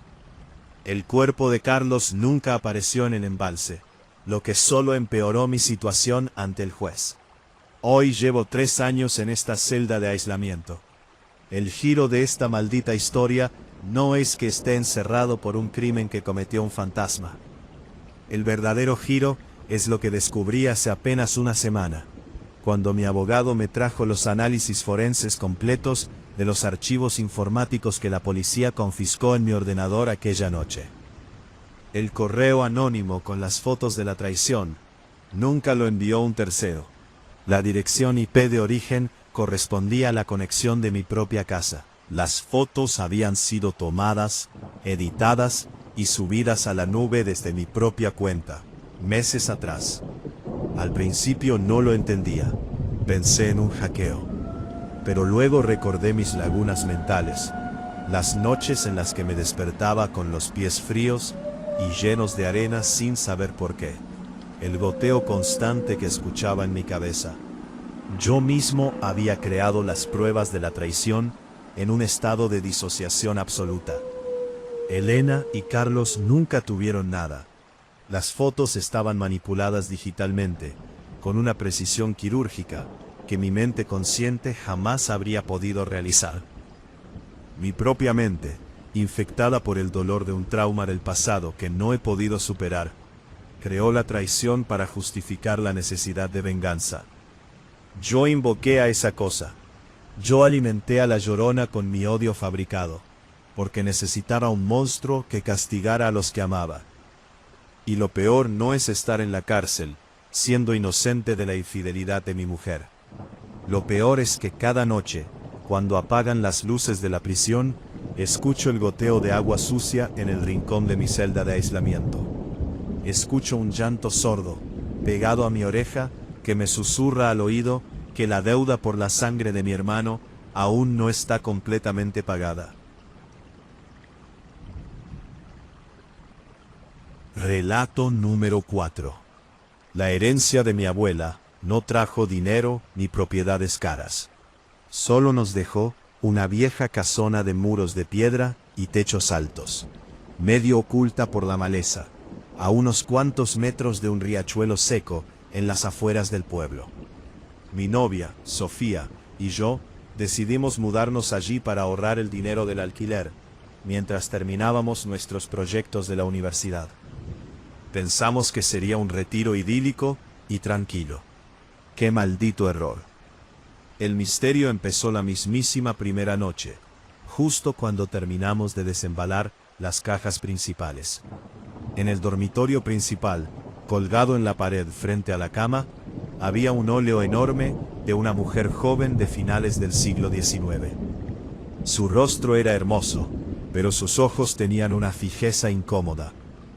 El cuerpo de Carlos nunca apareció en el embalse, lo que solo empeoró mi situación ante el juez. Hoy llevo 3 años en esta celda de aislamiento. El giro de esta maldita historia no es que esté encerrado por un crimen que cometió un fantasma. El verdadero giro es lo que descubrí hace apenas una semana, cuando mi abogado me trajo los análisis forenses completos de los archivos informáticos que la policía confiscó en mi ordenador aquella noche. El correo anónimo con las fotos de la traición nunca lo envió un tercero. La dirección IP de origen correspondía a la conexión de mi propia casa. Las fotos habían sido tomadas, editadas y subidas a la nube desde mi propia cuenta, meses atrás. Al principio no lo entendía, pensé en un hackeo, pero luego recordé mis lagunas mentales, las noches en las que me despertaba con los pies fríos y llenos de arena sin saber por qué, el goteo constante que escuchaba en mi cabeza. Yo mismo había creado las pruebas de la traición en un estado de disociación absoluta. Elena y Carlos nunca tuvieron nada. Las fotos estaban manipuladas digitalmente, con una precisión quirúrgica que mi mente consciente jamás habría podido realizar. Mi propia mente, infectada por el dolor de un trauma del pasado que no he podido superar, creó la traición para justificar la necesidad de venganza. Yo invoqué a esa cosa. Yo alimenté a la Llorona con mi odio fabricado, porque necesitaba un monstruo que castigara a los que amaba. Y lo peor no es estar en la cárcel, siendo inocente de la infidelidad de mi mujer. Lo peor es que cada noche, cuando apagan las luces de la prisión, escucho el goteo de agua sucia en el rincón de mi celda de aislamiento. Escucho un llanto sordo, pegado a mi oreja, que me susurra al oído que la deuda por la sangre de mi hermano aún no está completamente pagada. Relato número 4. La herencia de mi abuela no trajo dinero ni propiedades caras. Solo nos dejó una vieja casona de muros de piedra y techos altos, medio oculta por la maleza, a unos cuantos metros de un riachuelo seco en las afueras del pueblo. mi novia, Sofía, y yo, decidimos mudarnos allí para ahorrar el dinero del alquiler, mientras terminábamos nuestros proyectos de la universidad. Pensamos que sería un retiro idílico y tranquilo. ¡Qué maldito error! El misterio empezó la mismísima primera noche, justo cuando terminamos de desembalar las cajas principales. En el dormitorio principal, colgado en la pared frente a la cama, había un óleo enorme de una mujer joven de finales del siglo XIX. Su rostro era hermoso, pero sus ojos tenían una fijeza incómoda,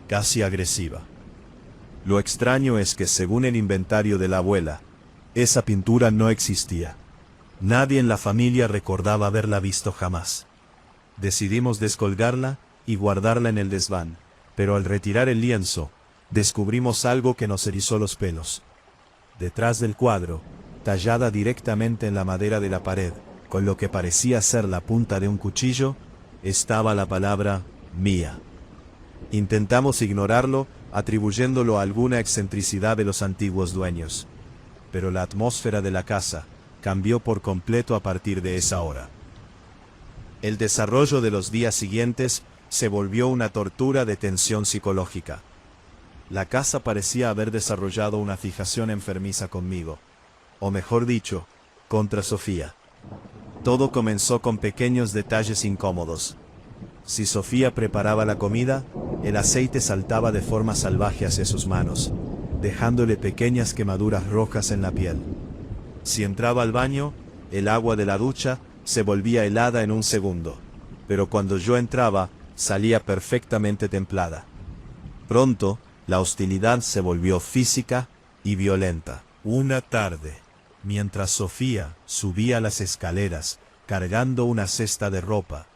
casi agresiva. Lo extraño es que, según el inventario de la abuela, esa pintura no existía. Nadie en la familia recordaba haberla visto jamás. Decidimos descolgarla y guardarla en el desván, pero al retirar el lienzo, descubrimos algo que nos erizó los pelos. Detrás del cuadro, tallada directamente en la madera de la pared, con lo que parecía ser la punta de un cuchillo, estaba la palabra Mía. Intentamos ignorarlo, atribuyéndolo a alguna excentricidad de los antiguos dueños. Pero la atmósfera de la casa cambió por completo a partir de esa hora. El desarrollo de los días siguientes se volvió una tortura de tensión psicológica. La casa parecía haber desarrollado una fijación enfermiza conmigo, o mejor dicho, contra Sofía. Todo comenzó con pequeños detalles incómodos. Si Sofía preparaba la comida, el aceite saltaba de forma salvaje hacia sus manos, dejándole pequeñas quemaduras rojas en la piel. Si entraba al baño, el agua de la ducha se volvía helada en un segundo, pero cuando yo entraba, salía perfectamente templada. Pronto, la hostilidad se volvió física y violenta. Una tarde, mientras Sofía subía las escaleras cargando una cesta de ropa,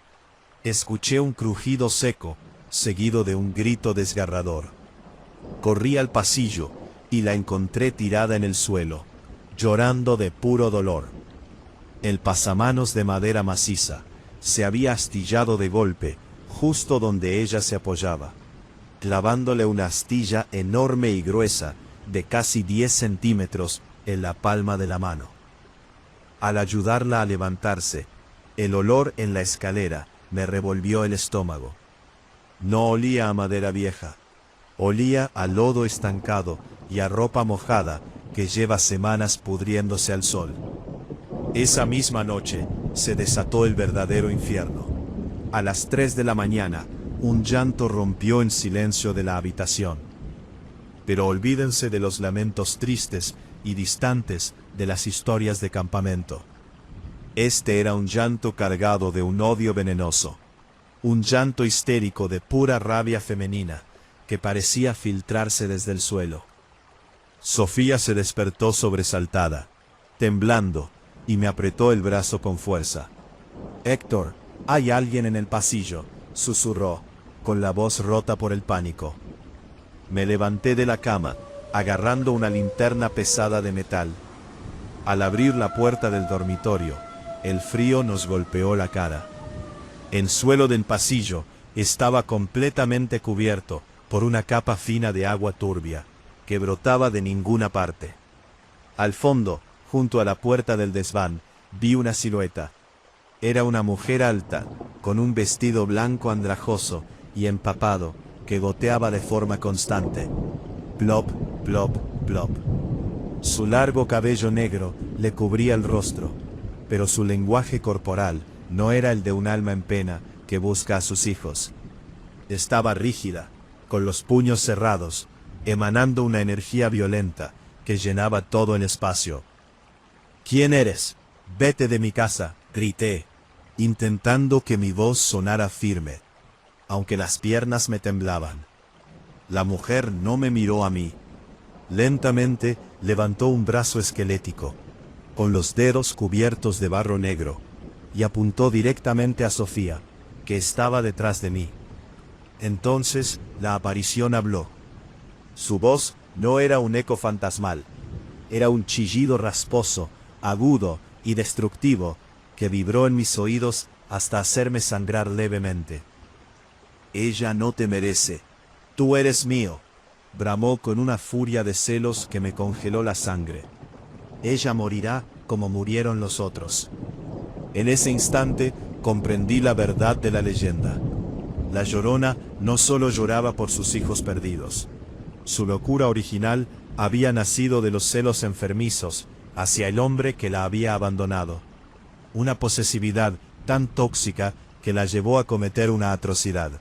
escuché un crujido seco, seguido de un grito desgarrador. Corrí al pasillo y la encontré tirada en el suelo, llorando de puro dolor. El pasamanos de madera maciza se había astillado de golpe justo donde ella se apoyaba, clavándole una astilla enorme y gruesa de casi 10 centímetros en la palma de la mano. Al ayudarla a levantarse, el olor en la escalera me revolvió el estómago. No olía a madera vieja, olía a lodo estancado y a ropa mojada que lleva semanas pudriéndose al sol. Esa misma noche se desató el verdadero infierno. A las 3 de la mañana, un llanto rompió el silencio de la habitación. Pero olvídense de los lamentos tristes y distantes de las historias de campamento. Este era un llanto cargado de un odio venenoso, un llanto histérico de pura rabia femenina que parecía filtrarse desde el suelo. Sofía se despertó sobresaltada, temblando, y me apretó el brazo con fuerza. «Héctor, hay alguien en el pasillo», susurró, con la voz rota por el pánico. Me levanté de la cama, agarrando una linterna pesada de metal. Al abrir la puerta del dormitorio, el frío nos golpeó la cara. El suelo del pasillo estaba completamente cubierto por una capa fina de agua turbia, que brotaba de ninguna parte. Al fondo, junto a la puerta del desván, vi una silueta. Era una mujer alta, con un vestido blanco andrajoso y empapado, que goteaba de forma constante. Plop, plop, plop. Su largo cabello negro le cubría el rostro, pero su lenguaje corporal no era el de un alma en pena que busca a sus hijos. Estaba rígida, con los puños cerrados, emanando una energía violenta que llenaba todo el espacio. «¿Quién eres? Vete de mi casa», grité, intentando que mi voz sonara firme, aunque las piernas me temblaban. La mujer no me miró a mí. Lentamente levantó un brazo esquelético, con los dedos cubiertos de barro negro, y apuntó directamente a Sofía, que estaba detrás de mí. Entonces la aparición habló. Su voz no era un eco fantasmal, era un chillido rasposo, agudo y destructivo que vibró en mis oídos hasta hacerme sangrar levemente. «Ella no te merece. Tú eres mío», bramó con una furia de celos que me congeló la sangre. Ella morirá como murieron los otros. En ese instante comprendí la verdad de la leyenda. La Llorona no solo lloraba por sus hijos perdidos. Su locura original había nacido de los celos enfermizos hacia el hombre que la había abandonado. Una posesividad tan tóxica que la llevó a cometer una atrocidad.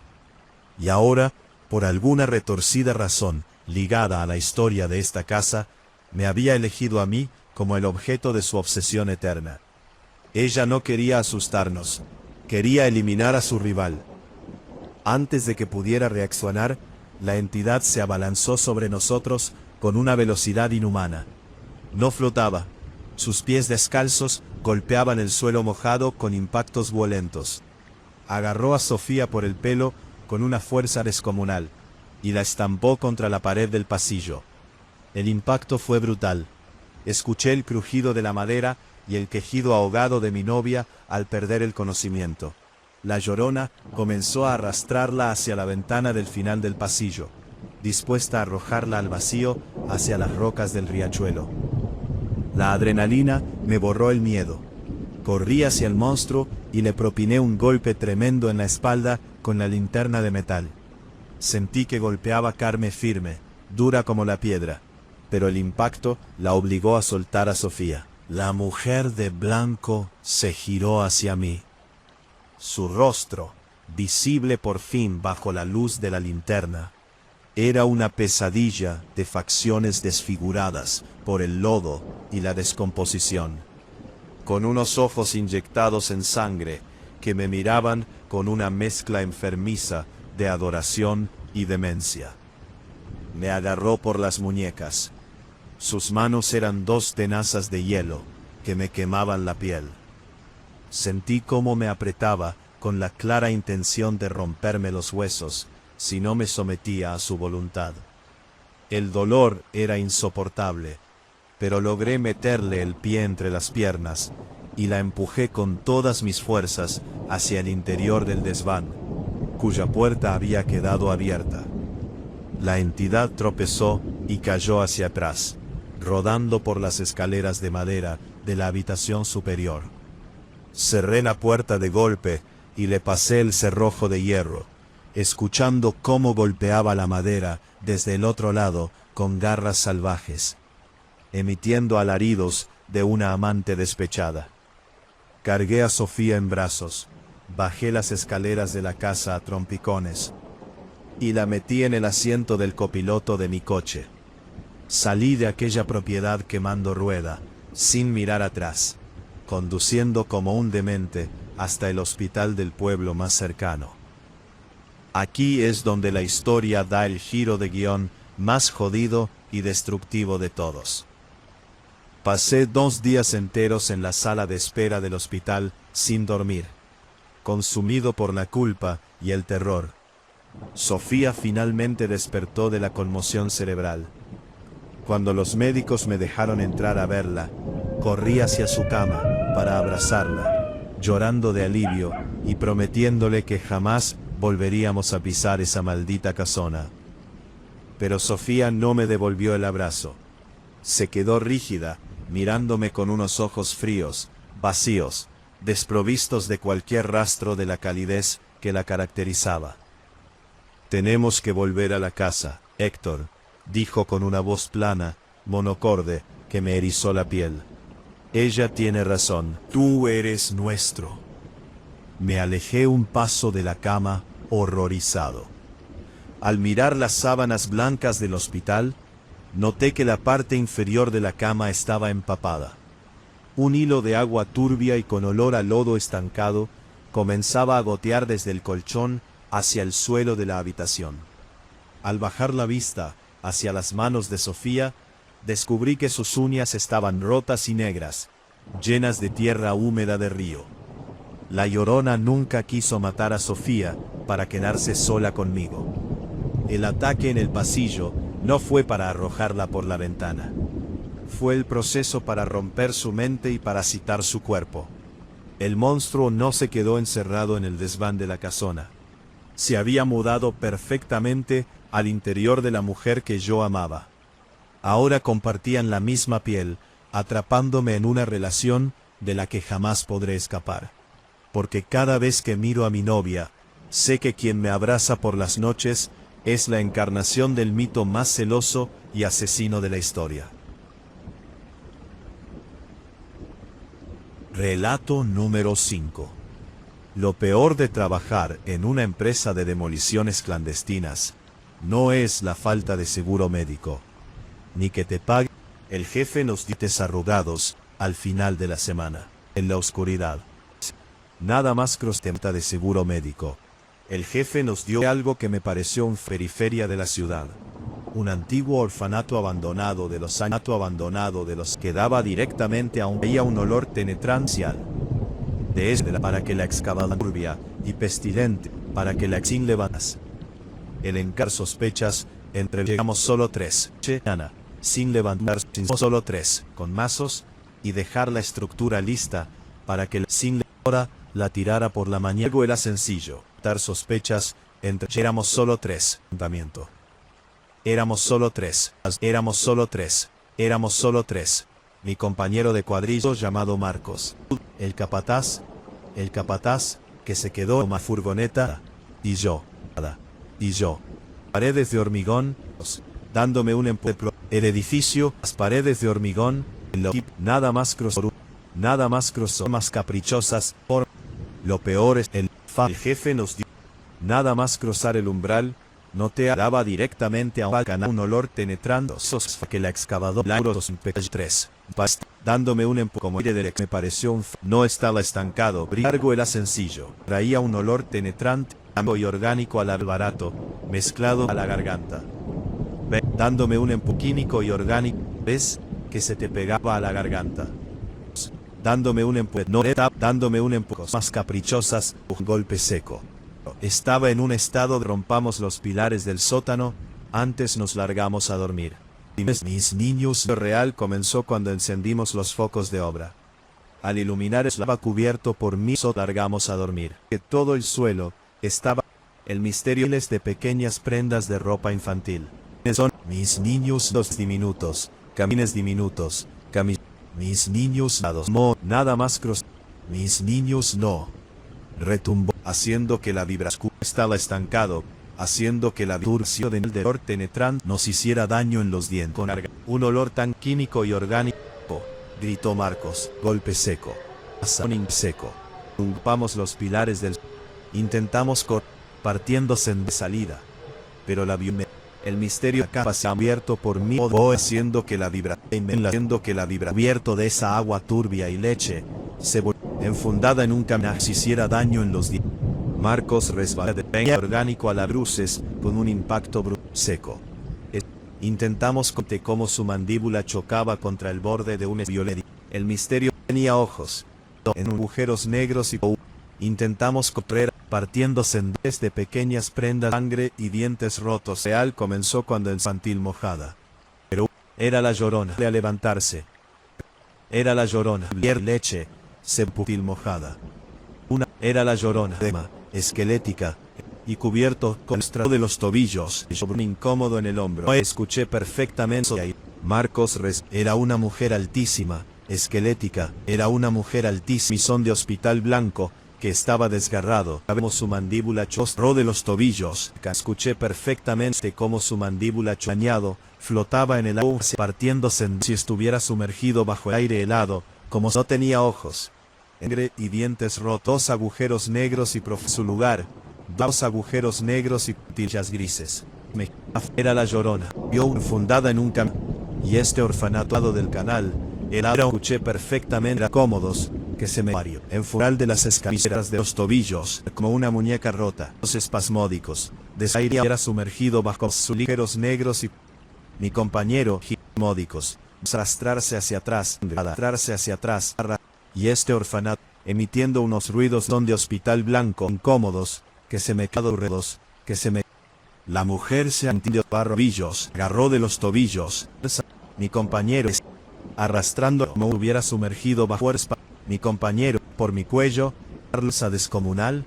Y ahora, por alguna retorcida razón ligada a la historia de esta casa, me había elegido a mí como el objeto de su obsesión eterna. Ella no quería asustarnos, quería eliminar a su rival. Antes de que pudiera reaccionar, la entidad se abalanzó sobre nosotros con una velocidad inhumana. No flotaba. Sus pies descalzos golpeaban el suelo mojado con impactos violentos. Agarró a Sofía por el pelo con una fuerza descomunal y la estampó contra la pared del pasillo. El impacto fue brutal. Escuché el crujido de la madera y el quejido ahogado de mi novia al perder el conocimiento. La Llorona comenzó a arrastrarla hacia la ventana del final del pasillo, dispuesta a arrojarla al vacío hacia las rocas del riachuelo. La adrenalina me borró el miedo. Corrí hacia el monstruo y le propiné un golpe tremendo en la espalda con la linterna de metal. Sentí que golpeaba carne firme, dura como la piedra, pero el impacto la obligó a soltar a Sofía. La mujer de blanco se giró hacia mí. Su rostro, visible por fin bajo la luz de la linterna, era una pesadilla de facciones desfiguradas por el lodo y la descomposición, con unos ojos inyectados en sangre que me miraban con una mezcla enfermiza de adoración y demencia. Me agarró por las muñecas. Sus manos eran dos tenazas de hielo que me quemaban la piel. Sentí cómo me apretaba con la clara intención de romperme los huesos si no me sometía a su voluntad. El dolor era insoportable, pero logré meterle el pie entre las piernas y la empujé con todas mis fuerzas hacia el interior del desván, cuya puerta había quedado abierta. La entidad tropezó y cayó hacia atrás, rodando por las escaleras de madera de la habitación superior. Cerré la puerta de golpe y le pasé el cerrojo de hierro, escuchando cómo golpeaba la madera desde el otro lado con garras salvajes, emitiendo alaridos de una amante despechada. Cargué a Sofía en brazos, bajé las escaleras de la casa a trompicones y la metí en el asiento del copiloto de mi coche. Salí de aquella propiedad quemando rueda, sin mirar atrás, conduciendo como un demente hasta el hospital del pueblo más cercano. Aquí es donde la historia da el giro de guión más jodido y destructivo de todos. Pasé 2 días enteros en la sala de espera del hospital sin dormir, consumido por la culpa y el terror. Sofía finalmente despertó de la conmoción cerebral. Cuando los médicos me dejaron entrar a verla, corrí hacia su cama para abrazarla, llorando de alivio y prometiéndole que jamás volveríamos a pisar esa maldita casona. Pero Sofía no me devolvió el abrazo. Se quedó rígida, mirándome con unos ojos fríos, vacíos, desprovistos de cualquier rastro de la calidez que la caracterizaba. «Tenemos que volver a la casa, Héctor», dijo con una voz plana, monocorde, que me erizó la piel. «Ella tiene razón, tú eres nuestro». Me alejé un paso de la cama, horrorizado. Al mirar las sábanas blancas del hospital, noté que la parte inferior de la cama estaba empapada. Un hilo de agua turbia y con olor a lodo estancado comenzaba a gotear desde el colchón hacia el suelo de la habitación. Al bajar la vista hacia las manos de Sofía, descubrí que sus uñas estaban rotas y negras, llenas de tierra húmeda de río. La Llorona nunca quiso matar a Sofía para quedarse sola conmigo. El ataque en el pasillo no fue para arrojarla por la ventana. Fue el proceso para romper su mente y parasitar su cuerpo. El monstruo no se quedó encerrado en el desván de la casona. Se había mudado perfectamente al interior de la mujer que yo amaba. Ahora compartían la misma piel, atrapándome en una relación de la que jamás podré escapar. Porque cada vez que miro a mi novia, sé que quien me abraza por las noches es la encarnación del mito más celoso y asesino de la historia. Relato número 5. Lo peor de trabajar en una empresa de demoliciones clandestinas no es la falta de seguro médico, ni que te pague el jefe nos dientes arrugados al final de la semana, en la oscuridad. Nada más crostenta de seguro médico. El jefe nos dio algo que me pareció una periferia de la ciudad. Un antiguo orfanato abandonado de los años que daba directamente a veía un olor penetrancial. Para que la excavada turbia y pestilente, para que la sin levantas. El encar sospechas, llegamos solo 3, Ana, sin levantar, solo 3, con mazos, y dejar la estructura lista, para que sin hora la tirara por la mañana. Luego era sencillo, dar sospechas, éramos solo 3, éramos solo 3, éramos solo 3. Mi compañero de cuadrillo llamado Marcos, el capataz, que se quedó en la furgoneta, y yo. Paredes de hormigón, dándome un empuje. El edificio, las paredes de hormigón, nada más más caprichosas. Lo peor es el jefe nos dio. Nada más cruzar el umbral, no te daba directamente a un canal un olor penetrando que la excavadora 3. Dándome un empuje como aire me pareció no estaba estancado. Largo era sencillo. Traía un olor penetrante y orgánico al barato, mezclado a la garganta. Dándome un empuje químico y orgánico, ¿ves? Que se te pegaba a la garganta. Dándome un empuje más caprichosas, un golpe seco. Estaba en un estado de rompamos los pilares del sótano, antes nos largamos a dormir. Mis niños, lo real comenzó cuando encendimos los focos de obra. Al iluminar estaba cubierto por largamos a dormir. Que todo el suelo estaba el misterio de pequeñas prendas de ropa infantil. Son mis niños diminutos, camines diminutos, mis niños nada más mis niños no. Retumbó, haciendo que la vibración estaba estancado, haciendo que la turcio del olor penetrante nos hiciera daño en los dientes. Con un olor tan químico y orgánico, gritó Marcos, golpe seco. Seco. Tumbamos los pilares del... Intentamos partiéndose en salida. Pero el misterio acá se ha abierto por mí, haciendo que la vibra abierto de esa agua turbia y leche, se enfundada en un camino se hiciera daño en los dientes. Marcos resbaló de orgánico a la bruces con un impacto seco. Intentamos contar cómo su mandíbula chocaba contra el borde de un violeta. El misterio tenía ojos en agujeros negros y intentamos correr partiéndose en de pequeñas prendas de sangre y dientes rotos. Real comenzó cuando el infantil mojada. Pero era la llorona de levantarse. Era la llorona. Leche, sepultil mojada. Era la llorona, esquelética, y cubierto con estrado de los tobillos, y un incómodo en el hombro. Escuché perfectamente. Marcos era una mujer altísima, esquelética, era una mujer altísima, son de hospital blanco, que estaba desgarrado. Vemos su mandíbula chostró de los tobillos. Escuché perfectamente cómo su mandíbula choñado flotaba en el agua, partiéndose si estuviera sumergido bajo el aire helado, como no tenía ojos. Y dientes rotos, agujeros negros y su lugar, 2 agujeros negros y patillas grises. Era la llorona, vio fundada en un camino, y este orfanato del canal, escuché perfectamente cómodos, que se me parió, en fural de las escamiseras de los tobillos, como una muñeca rota, los espasmódicos, desaire era sumergido bajo sus ligeros negros y mi compañero, módicos, arrastrarse hacia atrás, y este orfanato, emitiendo unos ruidos de hospital blanco incómodos, que se me La mujer se antió tobillos, agarró de los tobillos, mi compañero, arrastrando como hubiera sumergido bajo mi compañero, por mi cuello, fuerza descomunal,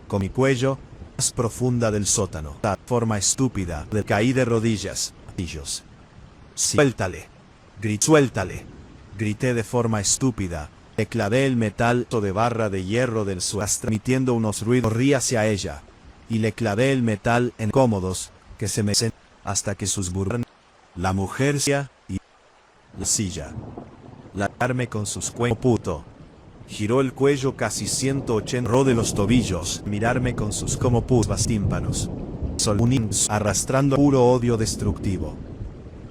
con mi cuello, más profunda del sótano, forma estúpida, caí de rodillas, suéltale, Grité de forma estúpida. Le clavé el metal de barra de hierro del suastra, emitiendo unos ruidos. Corrí hacia ella. Y le clavé el metal en cómodos, que se me hasta que sus burbujas. La mujer se y la silla. La arme con sus cuellos puto. Giró el cuello casi 180 de los tobillos, mirarme con sus como putas tímpanos. Solunins arrastrando puro odio destructivo.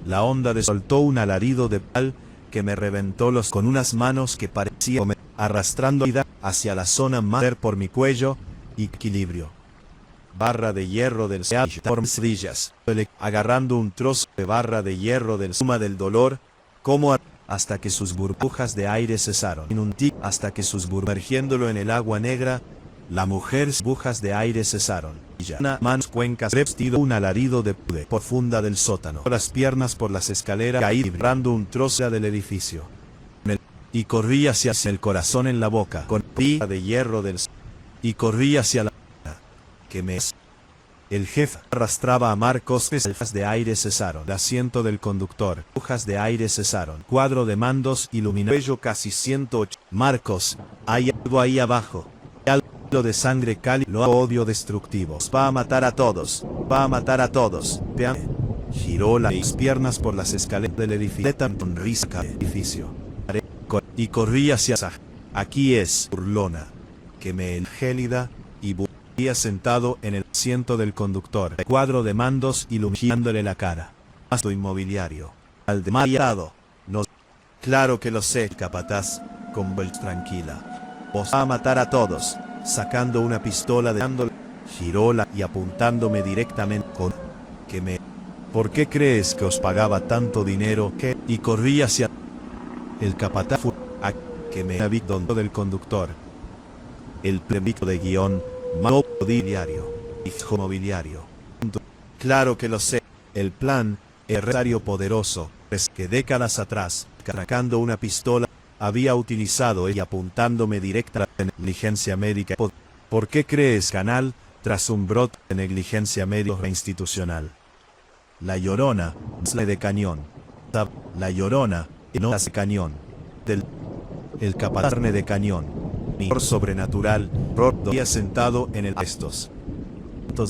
La onda soltó un alarido de pal que me reventó los con unas manos que parecían arrastrando hacia la zona madre por mi cuello y equilibrio. Barra de hierro del sillas, agarrando un trozo de barra de hierro del suma del dolor, como hasta que sus burbujas de aire cesaron. En un tic hasta que sus burbujiéndolo en el agua negra, la mujer burbujas de aire cesaron. Y ya una manos cuencas vestido un alarido de pude profunda del sótano. Las piernas por las escaleras caí vibrando un trozo del edificio. Y corrí hacia el corazón en la boca con barra de hierro del y corrí hacia la que me el jefe arrastraba a Marcos. Burbujas de aire cesaron. El asiento del conductor. Burbujas de aire cesaron. Cuadro de mandos iluminó. Cuello casi 108. Marcos, hay algo ahí abajo. Algo de sangre cálida. Lo odio destructivo. Va a matar a todos. Va a matar a todos. Vean. Giró las piernas por las escaleras del edificio. Con risa edificio. Y corrí hacia aquí es burlona. Que me gélida y sentado en el asiento del conductor, cuadro de mandos iluminándole la cara. Gasto inmobiliario. Al demasiado. No. Claro que lo sé, capataz, con voz tranquila. Os va a matar a todos, sacando una pistola de dándole. Giróla y apuntándome directamente con que me. ¿Por qué crees que os pagaba tanto dinero? Que y corrí hacia el capataz a que me habitó del conductor. El plebiscito de guión. Mobiliario. Hijo mobiliario. Claro que lo sé. El plan, herrerario poderoso, es que décadas atrás, cargando una pistola, había utilizado y apuntándome directa a negligencia médica. ¿Por qué crees, canal, tras un brote de negligencia médica institucional? La Llorona, de cañón. La Llorona, no hace cañón. El capataz de cañón. Mi sobrenatural, había sentado en el estos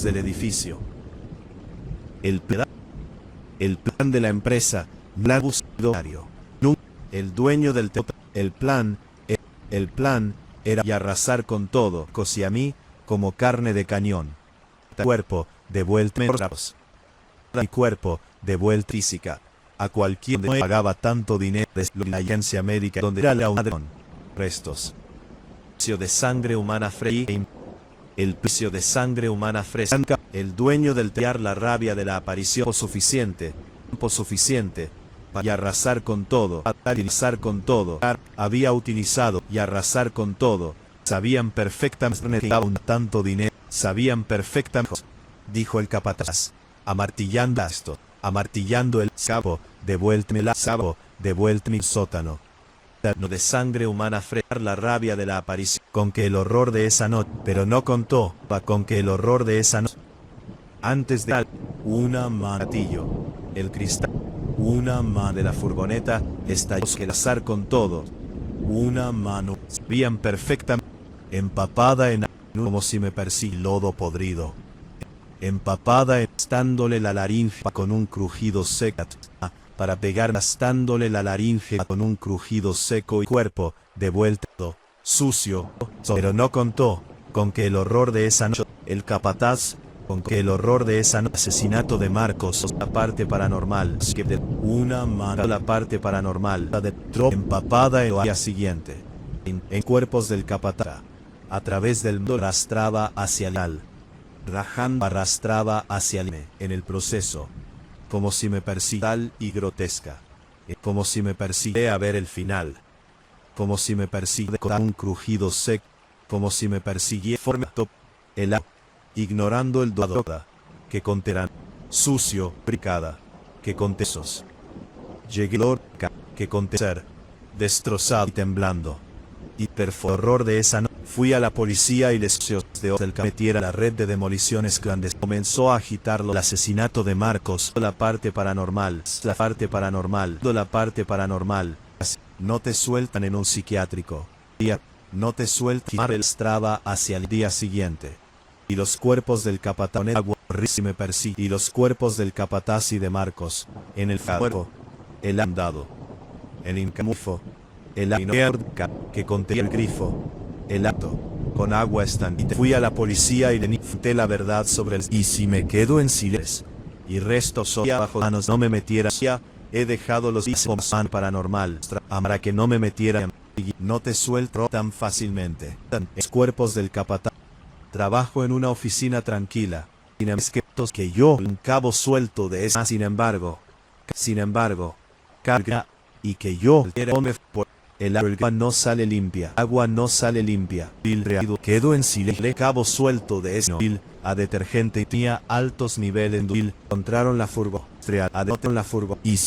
del edificio. El plan de la empresa, el dueño del el plan era y arrasar con todo, cosí a mí, como carne de cañón. Cuerpo, de vuelta mi cuerpo, de vuelta física, a cualquier que pagaba tanto dinero de la agencia médica donde era la restos. De sangre humana fresca, el precio de sangre humana fresca, el dueño del tear la rabia de la aparición suficiente para arrasar con todo, había utilizado y arrasar con todo, sabían perfectamente tanto dinero, sabían perfectamente, dijo el capataz, amartillando el cabo, devuélteme la cabo, devuélteme mi sótano. No de sangre humana frenar la rabia de la aparición, con que el horror de esa noche, pero no contó, con que el horror de esa noche, antes de una manatillo, el cristal, una mano de la furgoneta, estalló que azar con todo, una mano, bien perfectamente, empapada en como si me persigue lodo podrido, empapada estándole la laringe con un crujido seco, para pegar gastándole la laringe con un crujido seco y cuerpo, de vuelta, sucio, pero no contó, con que el horror de esa noche, el capataz, con que el horror de esa noche, asesinato de Marcos, la parte paranormal, que de una mano la parte paranormal, la de empapada el día siguiente, en cuerpos del capataz, a través del mundo arrastraba hacia el al, rajando arrastraba hacia el en el proceso, como si me persiguiera y grotesca, como si me persiguiera a ver el final, como si me persiguiera con un crujido seco, como si me persiguiera formato el ignorando el doda, que conterán, sucio, bricada, que contesos. Llegué lorca, que conteser, destrozado y temblando. Y por horror de esa noche, fui a la policía y les de el que metiera la red de demoliciones grandes. Comenzó a agitarlo el asesinato de Marcos, la parte paranormal, no te sueltan en un psiquiátrico. No te sueltan el Strava hacia el día siguiente. Y los cuerpos del capataz me persigue. Y los cuerpos del capataz y de Marcos, en el cuerpo, el andado, el incamufo, el aerca, que contenía el grifo, el acto, con agua estancada. Fui a la policía y le dije la verdad sobre el... Y si me quedo en silencio, y resto soy abajo manos, no me metiera, he dejado los discos paranormal, para que no me metiera, no te suelto tan fácilmente. Los cuerpos del capataz. Trabajo en una oficina tranquila, que yo, un cabo suelto de esa, sin embargo, carga, y que yo, el agua no sale limpia, quedo en silencio, cabo suelto de ese, a detergente tenía altos niveles, encontraron la furgo, y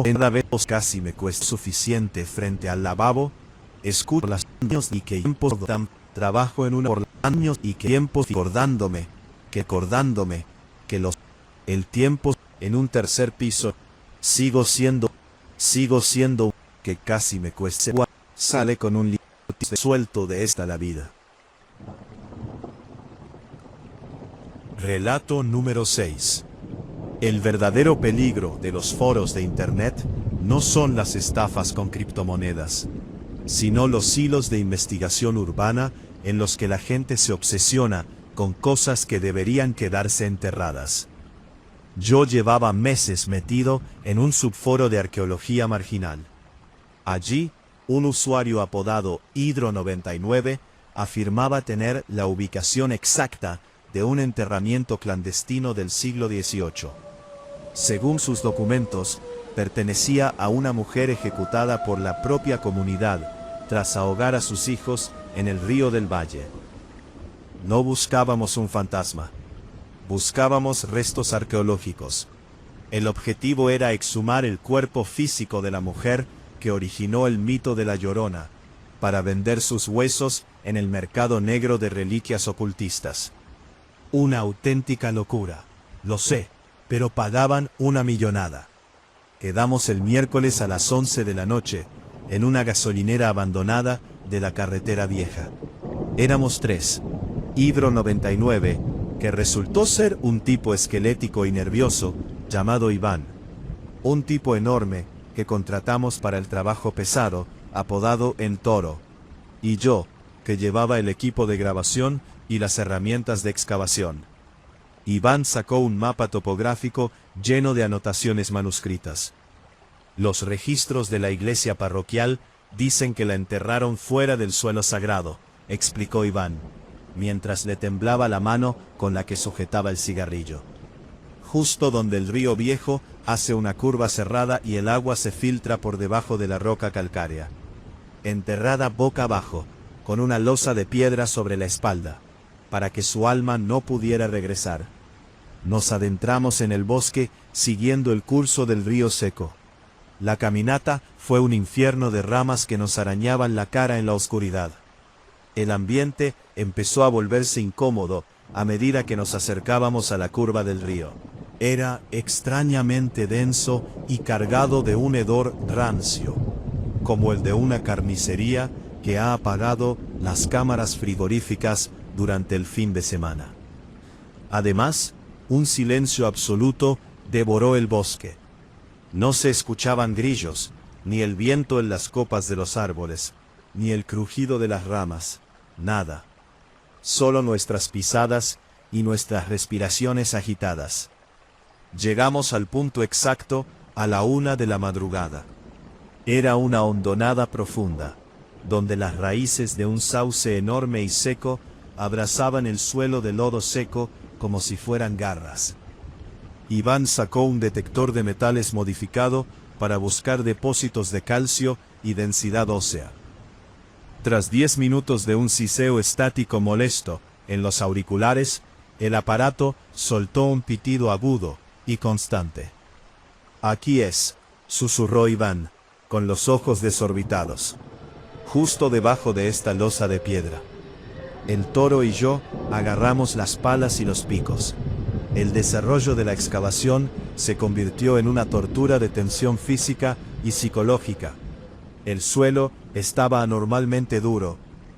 en la vez casi me cuesta suficiente frente al lavabo, escucho las años y que tiempos tan, trabajo en una por años y que tiempos acordándome, que los, el tiempo en un tercer piso, sigo siendo, que casi me cueste, sale con un suelto de esta la vida. Relato número 6. El verdadero peligro de los foros de Internet no son las estafas con criptomonedas, sino los hilos de investigación urbana en los que la gente se obsesiona con cosas que deberían quedarse enterradas. Yo llevaba meses metido en un subforo de arqueología marginal. Allí, un usuario apodado Hydro99 afirmaba tener la ubicación exacta de un enterramiento clandestino del siglo XVIII. Según sus documentos, pertenecía a una mujer ejecutada por la propia comunidad tras ahogar a sus hijos en el río del Valle. No buscábamos un fantasma, buscábamos restos arqueológicos. El objetivo era exhumar el cuerpo físico de la mujer que originó el mito de la Llorona, para vender sus huesos en el mercado negro de reliquias ocultistas. Una auténtica locura, lo sé, pero pagaban una millonada. Quedamos el miércoles a las 11 de la noche, en una gasolinera abandonada de la carretera vieja. Éramos 3. Hydro99, que resultó ser un tipo esquelético y nervioso, llamado Iván. Un tipo enorme, que contratamos para el trabajo pesado, apodado El Toro. Y yo, que llevaba el equipo de grabación y las herramientas de excavación. Iván sacó un mapa topográfico lleno de anotaciones manuscritas. Los registros de la iglesia parroquial dicen que la enterraron fuera del suelo sagrado, explicó Iván, mientras le temblaba la mano con la que sujetaba el cigarrillo. Justo donde el río Viejo hace una curva cerrada y el agua se filtra por debajo de la roca calcárea. Enterrada boca abajo, con una losa de piedra sobre la espalda, para que su alma no pudiera regresar. Nos adentramos en el bosque siguiendo el curso del río seco. La caminata fue un infierno de ramas que nos arañaban la cara en la oscuridad. El ambiente empezó a volverse incómodo a medida que nos acercábamos a la curva del río. Era extrañamente denso y cargado de un hedor rancio, como el de una carnicería que ha apagado las cámaras frigoríficas durante el fin de semana. Además, un silencio absoluto devoró el bosque. No se escuchaban grillos, ni el viento en las copas de los árboles, ni el crujido de las ramas, nada. Solo nuestras pisadas y nuestras respiraciones agitadas. Llegamos al punto exacto a la 1 de la madrugada. Era una hondonada profunda, donde las raíces de un sauce enorme y seco abrazaban el suelo de lodo seco como si fueran garras. Iván sacó un detector de metales modificado para buscar depósitos de calcio y densidad ósea. Tras 10 minutos de un siseo estático molesto en los auriculares, el aparato soltó un pitido agudo y constante. «Aquí es», susurró Iván, con los ojos desorbitados. «Justo debajo de esta losa de piedra». El Toro y yo agarramos las palas y los picos. El desarrollo de la excavación se convirtió en una tortura de tensión física y psicológica. El suelo estaba anormalmente duro,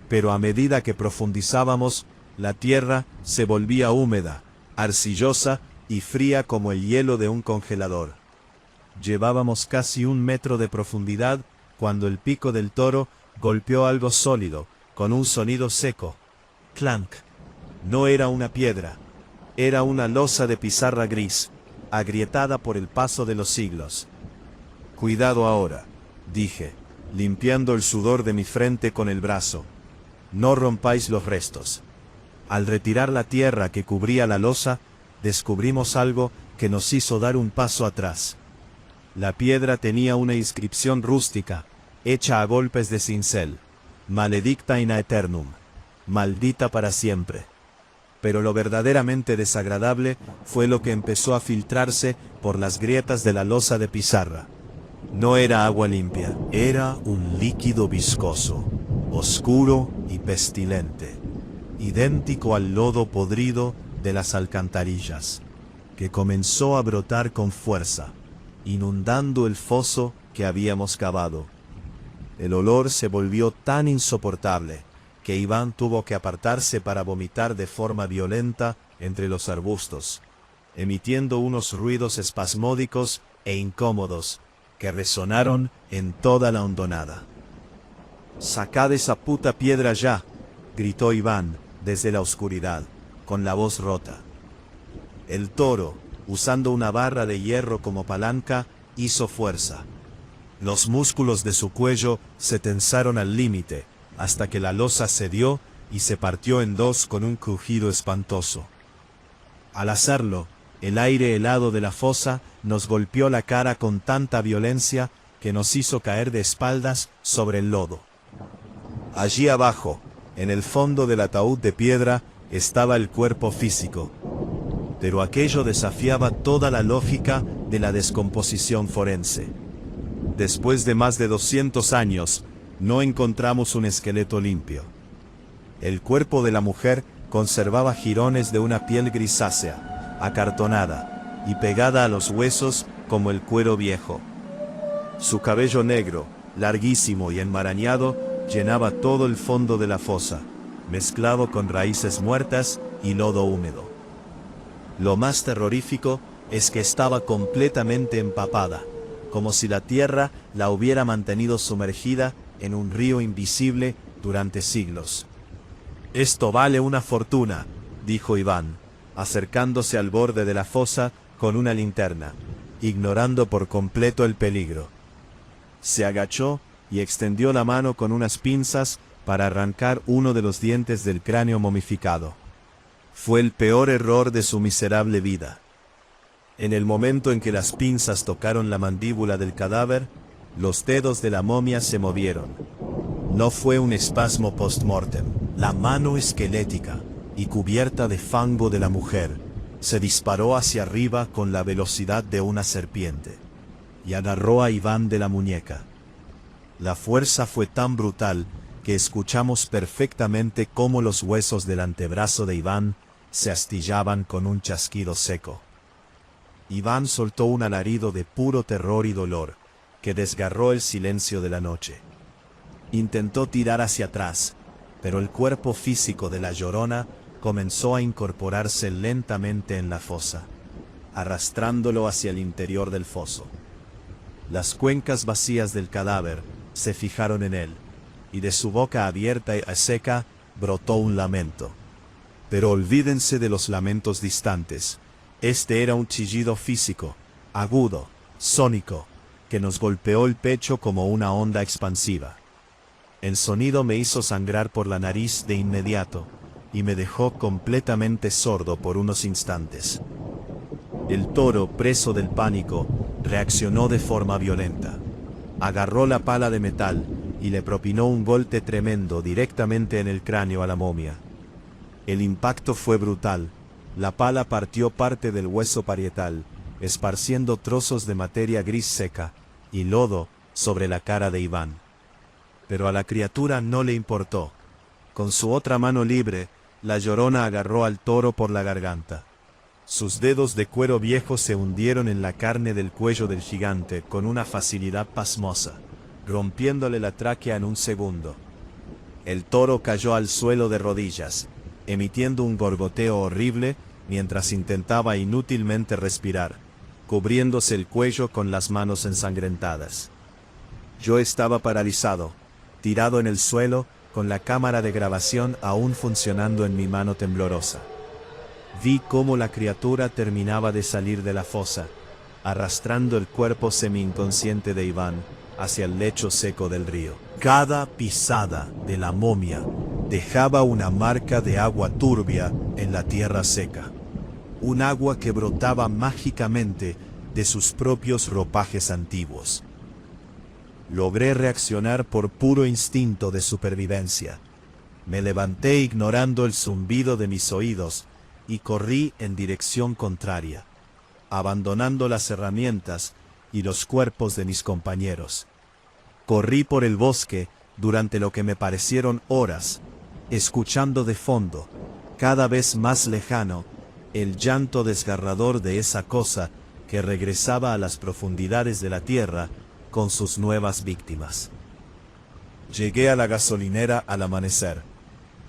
pero a medida que profundizábamos, la tierra se volvía húmeda, arcillosa y fría como el hielo de un congelador. Llevábamos casi 1 metro de profundidad cuando el pico del toro golpeó algo sólido, con un sonido seco. Clank. No era una piedra, era una losa de pizarra gris, agrietada por el paso de los siglos. Cuidado ahora, dije, limpiando el sudor de mi frente con el brazo. No rompáis los restos. Al retirar la tierra que cubría la losa, descubrimos algo que nos hizo dar un paso atrás. La piedra tenía una inscripción rústica, hecha a golpes de cincel. Maledicta in aeternum. Maldita para siempre. Pero lo verdaderamente desagradable fue lo que empezó a filtrarse por las grietas de la losa de pizarra. No era agua limpia, era un líquido viscoso, oscuro y pestilente, idéntico al lodo podrido de las alcantarillas, que comenzó a brotar con fuerza, inundando el foso que habíamos cavado. El olor se volvió tan insoportable que Iván tuvo que apartarse para vomitar de forma violenta entre los arbustos, emitiendo unos ruidos espasmódicos e incómodos que resonaron en toda la hondonada. «¡Sacad esa puta piedra ya!», gritó Iván desde la oscuridad, con la voz rota. El toro, usando una barra de hierro como palanca, hizo fuerza. Los músculos de su cuello se tensaron al límite, hasta que la losa cedió y se partió en dos con un crujido espantoso. Al hacerlo, el aire helado de la fosa nos golpeó la cara con tanta violencia que nos hizo caer de espaldas sobre el lodo. Allí abajo, en el fondo del ataúd de piedra, estaba el cuerpo físico. Pero aquello desafiaba toda la lógica de la descomposición forense. Después de más de 200 años, no encontramos un esqueleto limpio. El cuerpo de la mujer conservaba jirones de una piel grisácea, acartonada y pegada a los huesos como el cuero viejo. Su cabello negro, larguísimo y enmarañado, llenaba todo el fondo de la fosa, mezclado con raíces muertas y lodo húmedo. Lo más terrorífico es que estaba completamente empapada, como si la tierra la hubiera mantenido sumergida en un río invisible durante siglos. «Esto vale una fortuna», dijo Iván, acercándose al borde de la fosa con una linterna, ignorando por completo el peligro. Se agachó y extendió la mano con unas pinzas para arrancar uno de los dientes del cráneo momificado. Fue el peor error de su miserable vida. En el momento en que las pinzas tocaron la mandíbula del cadáver, los dedos de la momia se movieron. No fue un espasmo post-mortem. La mano esquelética y cubierta de fango de la mujer se disparó hacia arriba con la velocidad de una serpiente y agarró a Iván de la muñeca. La fuerza fue tan brutal que escuchamos perfectamente cómo los huesos del antebrazo de Iván se astillaban con un chasquido seco. Iván soltó un alarido de puro terror y dolor que desgarró el silencio de la noche. Intentó tirar hacia atrás, pero el cuerpo físico de la Llorona comenzó a incorporarse lentamente en la fosa, arrastrándolo hacia el interior del foso. Las cuencas vacías del cadáver se fijaron en él, y de su boca abierta y seca brotó un lamento. Pero olvídense de los lamentos distantes. Este era un chillido físico, agudo, sónico, que nos golpeó el pecho como una onda expansiva. El sonido me hizo sangrar por la nariz de inmediato y me dejó completamente sordo por unos instantes. El toro, preso del pánico, reaccionó de forma violenta. Agarró la pala de metal y le propinó un golpe tremendo directamente en el cráneo a la momia. El impacto fue brutal. La pala partió parte del hueso parietal, esparciendo trozos de materia gris seca y lodo sobre la cara de Iván. Pero a la criatura no le importó. Con su otra mano libre, la Llorona agarró al toro por la garganta. Sus dedos de cuero viejo se hundieron en la carne del cuello del gigante con una facilidad pasmosa. rompiéndole la tráquea en un segundo. El toro cayó al suelo de rodillas, emitiendo un gorgoteo horrible mientras intentaba inútilmente respirar, cubriéndose el cuello con las manos ensangrentadas. Yo estaba paralizado, tirado en el suelo, con la cámara de grabación aún funcionando en mi mano temblorosa. Vi cómo la criatura terminaba de salir de la fosa, arrastrando el cuerpo semi-inconsciente de Iván hacia el lecho seco del río. Cada pisada de la momia dejaba una marca de agua turbia en la tierra seca. Un agua que brotaba mágicamente de sus propios ropajes antiguos. Logré reaccionar por puro instinto de supervivencia. Me levanté ignorando el zumbido de mis oídos y corrí en dirección contraria, abandonando las herramientas y los cuerpos de mis compañeros. Corrí por el bosque durante lo que me parecieron horas, escuchando de fondo, cada vez más lejano, el llanto desgarrador de esa cosa que regresaba a las profundidades de la tierra con sus nuevas víctimas. Llegué a la gasolinera al amanecer.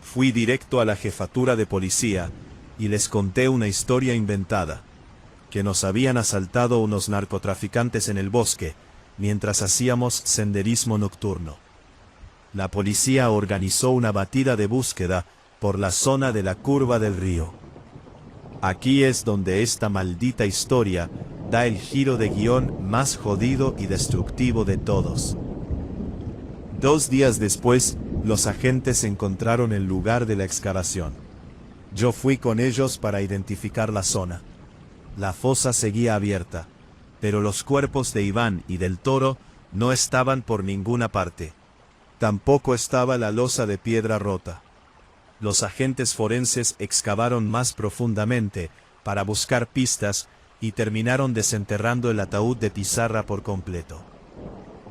Fui directo a la jefatura de policía y les conté una historia inventada, que nos habían asaltado unos narcotraficantes en el bosque mientras hacíamos senderismo nocturno. La policía organizó una batida de búsqueda por la zona de la curva del río. Aquí es donde esta maldita historia da el giro de guión más jodido y destructivo de todos. 2 días después, los agentes encontraron el lugar de la excavación. Yo fui con ellos para identificar la zona. La fosa seguía abierta, pero los cuerpos de Iván y del toro no estaban por ninguna parte. Tampoco estaba la losa de piedra rota. Los agentes forenses excavaron más profundamente para buscar pistas y terminaron desenterrando el ataúd de pizarra por completo.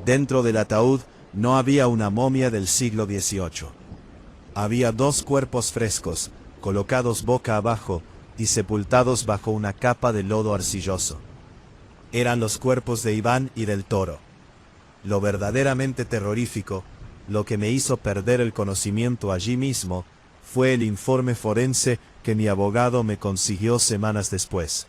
Dentro del ataúd no había una momia del siglo XVIII. Había 2 cuerpos frescos, colocados boca abajo y sepultados bajo una capa de lodo arcilloso. Eran los cuerpos de Iván y del toro. Lo verdaderamente terrorífico, lo que me hizo perder el conocimiento allí mismo, fue el informe forense que mi abogado me consiguió semanas después.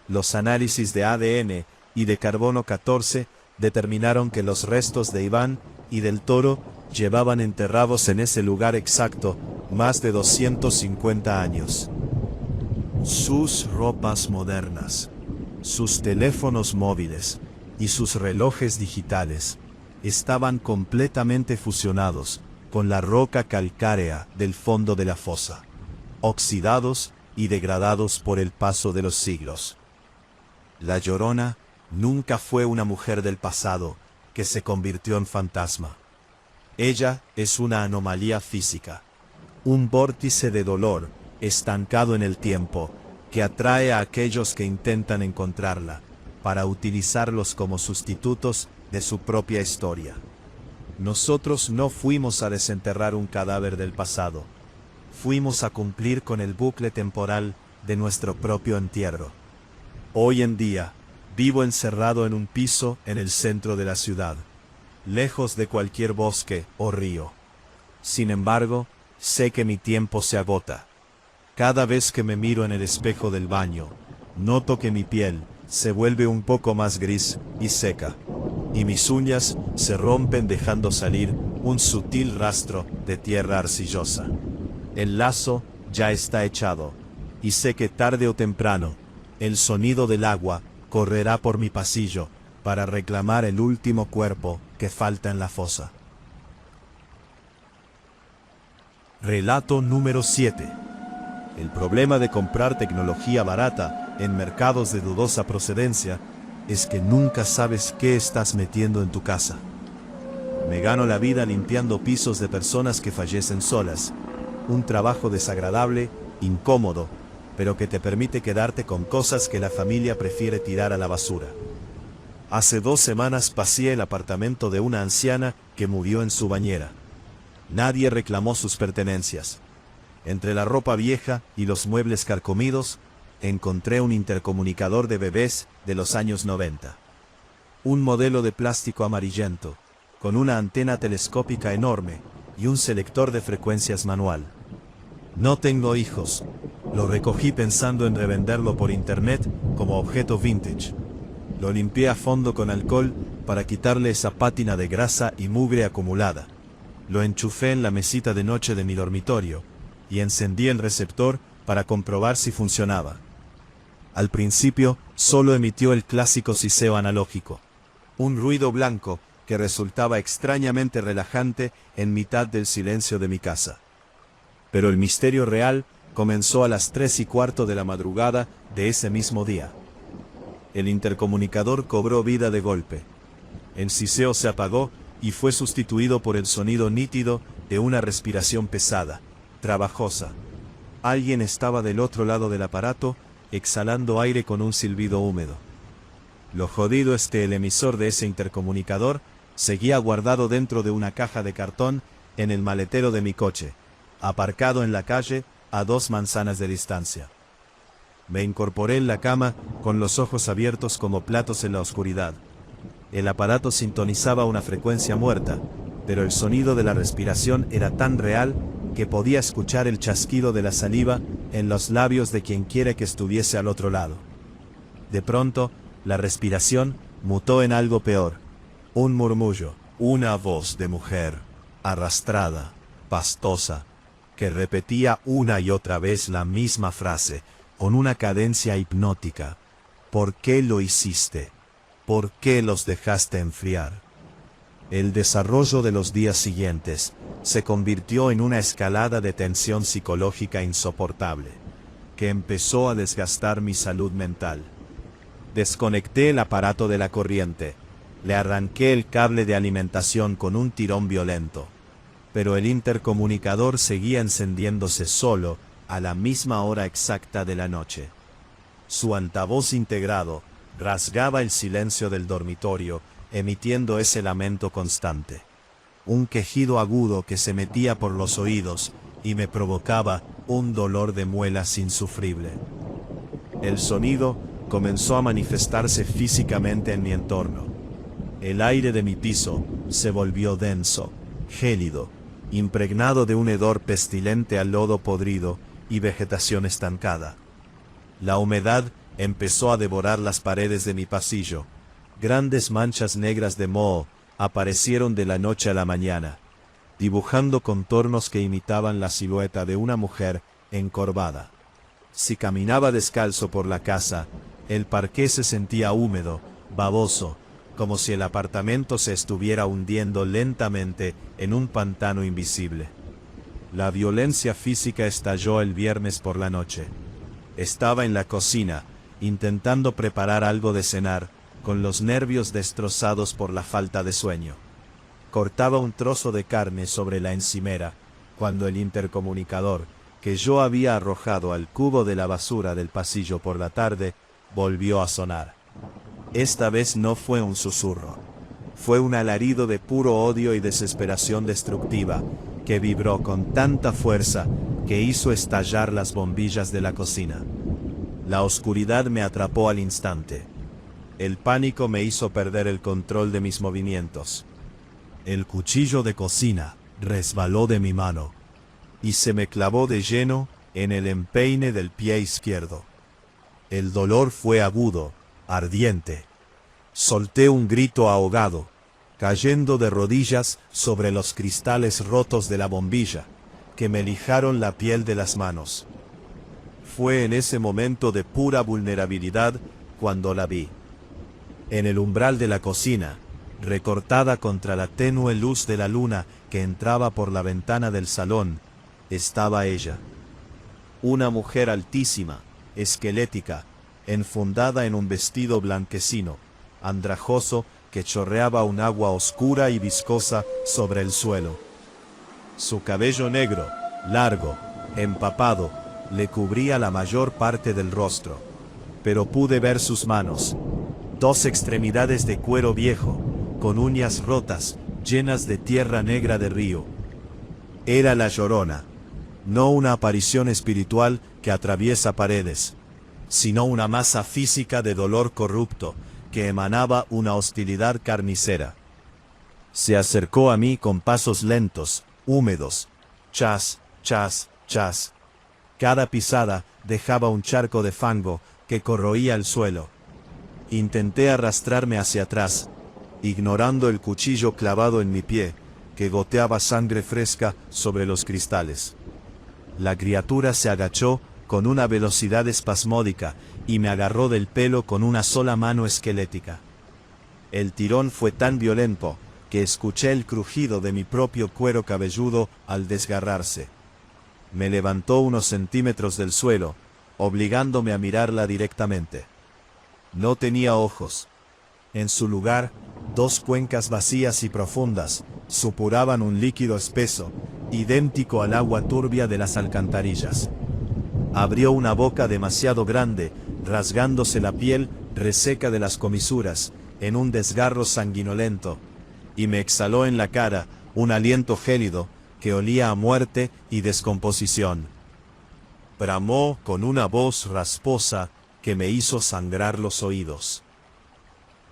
Los análisis de ADN y de carbono 14 determinaron que los restos de Iván y del toro llevaban enterrados en ese lugar exacto más de 250 años. Sus ropas modernas, sus teléfonos móviles y sus relojes digitales estaban completamente fusionados con la roca calcárea del fondo de la fosa, oxidados y degradados por el paso de los siglos. La Llorona nunca fue una mujer del pasado que se convirtió en fantasma. Ella es una anomalía física, un vórtice de dolor estancado en el tiempo que atrae a aquellos que intentan encontrarla para utilizarlos como sustitutos de su propia historia. Nosotros no fuimos a desenterrar un cadáver del pasado, fuimos a cumplir con el bucle temporal de nuestro propio entierro. Hoy en día, vivo encerrado en un piso en el centro de la ciudad, lejos de cualquier bosque o río. Sin embargo, sé que mi tiempo se agota. Cada vez que me miro en el espejo del baño, noto que mi piel se vuelve un poco más gris y seca, y mis uñas se rompen dejando salir un sutil rastro de tierra arcillosa. El lazo ya está echado, y sé que tarde o temprano, el sonido del agua correrá por mi pasillo para reclamar el último cuerpo que falta en la fosa. Relato número 7. El problema de comprar tecnología barata en mercados de dudosa procedencia es que nunca sabes qué estás metiendo en tu casa. Me gano la vida limpiando pisos de personas que fallecen solas, un trabajo desagradable, incómodo, pero que te permite quedarte con cosas que la familia prefiere tirar a la basura. Hace 2 semanas pasé el apartamento de una anciana que murió en su bañera. Nadie reclamó sus pertenencias. Entre la ropa vieja y los muebles carcomidos, encontré un intercomunicador de bebés de los años 90. Un modelo de plástico amarillento, con una antena telescópica enorme y un selector de frecuencias manual. No tengo hijos. Lo recogí pensando en revenderlo por internet como objeto vintage. Lo limpié a fondo con alcohol para quitarle esa pátina de grasa y mugre acumulada. Lo enchufé en la mesita de noche de mi dormitorio y encendí el receptor para comprobar si funcionaba. Al principio solo emitió el clásico siseo analógico, un ruido blanco que resultaba extrañamente relajante en mitad del silencio de mi casa. Pero el misterio real comenzó a las 3:15 de la madrugada de ese mismo día. El intercomunicador cobró vida de golpe. El siseo se apagó y fue sustituido por el sonido nítido de una respiración pesada, trabajosa. Alguien estaba del otro lado del aparato, exhalando aire con un silbido húmedo. Lo jodido es que el emisor de ese intercomunicador seguía guardado dentro de una caja de cartón en el maletero de mi coche, aparcado en la calle a 2 manzanas de distancia. Me incorporé en la cama con los ojos abiertos como platos en la oscuridad. El aparato sintonizaba una frecuencia muerta, pero el sonido de la respiración era tan real que podía escuchar el chasquido de la saliva en los labios de quien quiera que estuviese al otro lado. De pronto, la respiración mutó en algo peor. Un murmullo, una voz de mujer, arrastrada, pastosa, que repetía una y otra vez la misma frase, con una cadencia hipnótica. ¿Por qué lo hiciste? ¿Por qué los dejaste enfriar? El desarrollo de los días siguientes se convirtió en una escalada de tensión psicológica insoportable, que empezó a desgastar mi salud mental. Desconecté el aparato de la corriente, le arranqué el cable de alimentación con un tirón violento, pero el intercomunicador seguía encendiéndose solo a la misma hora exacta de la noche. Su altavoz integrado rasgaba el silencio del dormitorio, emitiendo ese lamento constante. Un quejido agudo que se metía por los oídos y me provocaba un dolor de muelas insufrible. El sonido comenzó a manifestarse físicamente en mi entorno. El aire de mi piso se volvió denso, gélido, impregnado de un hedor pestilente a lodo podrido y vegetación estancada. La humedad empezó a devorar las paredes de mi pasillo. Grandes manchas negras de moho aparecieron de la noche a la mañana, dibujando contornos que imitaban la silueta de una mujer encorvada. Si caminaba descalzo por la casa, el parqué se sentía húmedo, baboso, como si el apartamento se estuviera hundiendo lentamente en un pantano invisible. La violencia física estalló el viernes por la noche. Estaba en la cocina, intentando preparar algo de cenar, con los nervios destrozados por la falta de sueño. Cortaba un trozo de carne sobre la encimera, cuando el intercomunicador, que yo había arrojado al cubo de la basura del pasillo por la tarde, volvió a sonar. Esta vez no fue un susurro. Fue un alarido de puro odio y desesperación destructiva, que vibró con tanta fuerza que hizo estallar las bombillas de la cocina. La oscuridad me atrapó al instante. El pánico me hizo perder el control de mis movimientos. El cuchillo de cocina resbaló de mi mano y se me clavó de lleno en el empeine del pie izquierdo. El dolor fue agudo, ardiente. Solté un grito ahogado, cayendo de rodillas sobre los cristales rotos de la bombilla, que me lijaron la piel de las manos. Fue en ese momento de pura vulnerabilidad cuando la vi. En el umbral de la cocina, recortada contra la tenue luz de la luna que entraba por la ventana del salón, estaba ella. Una mujer altísima, esquelética, enfundada en un vestido blanquecino, andrajoso, que chorreaba un agua oscura y viscosa sobre el suelo. Su cabello negro, largo, empapado, le cubría la mayor parte del rostro, pero pude ver sus manos, 2 extremidades de cuero viejo, con uñas rotas, llenas de tierra negra de río. Era la Llorona, no una aparición espiritual que atraviesa paredes, sino una masa física de dolor corrupto, que emanaba una hostilidad carnicera. Se acercó a mí con pasos lentos, húmedos. Chas, chas, chas. Cada pisada dejaba un charco de fango que corroía el suelo. Intenté arrastrarme hacia atrás, ignorando el cuchillo clavado en mi pie, que goteaba sangre fresca sobre los cristales. La criatura se agachó con una velocidad espasmódica y me agarró del pelo con una sola mano esquelética. El tirón fue tan violento que escuché el crujido de mi propio cuero cabelludo al desgarrarse. Me levantó unos centímetros del suelo, obligándome a mirarla directamente. No tenía ojos. En su lugar, dos cuencas vacías y profundas supuraban un líquido espeso, idéntico al agua turbia de las alcantarillas. Abrió una boca demasiado grande, rasgándose la piel reseca de las comisuras, en un desgarro sanguinolento, y me exhaló en la cara un aliento gélido que olía a muerte y descomposición. Bramó con una voz rasposa que me hizo sangrar los oídos.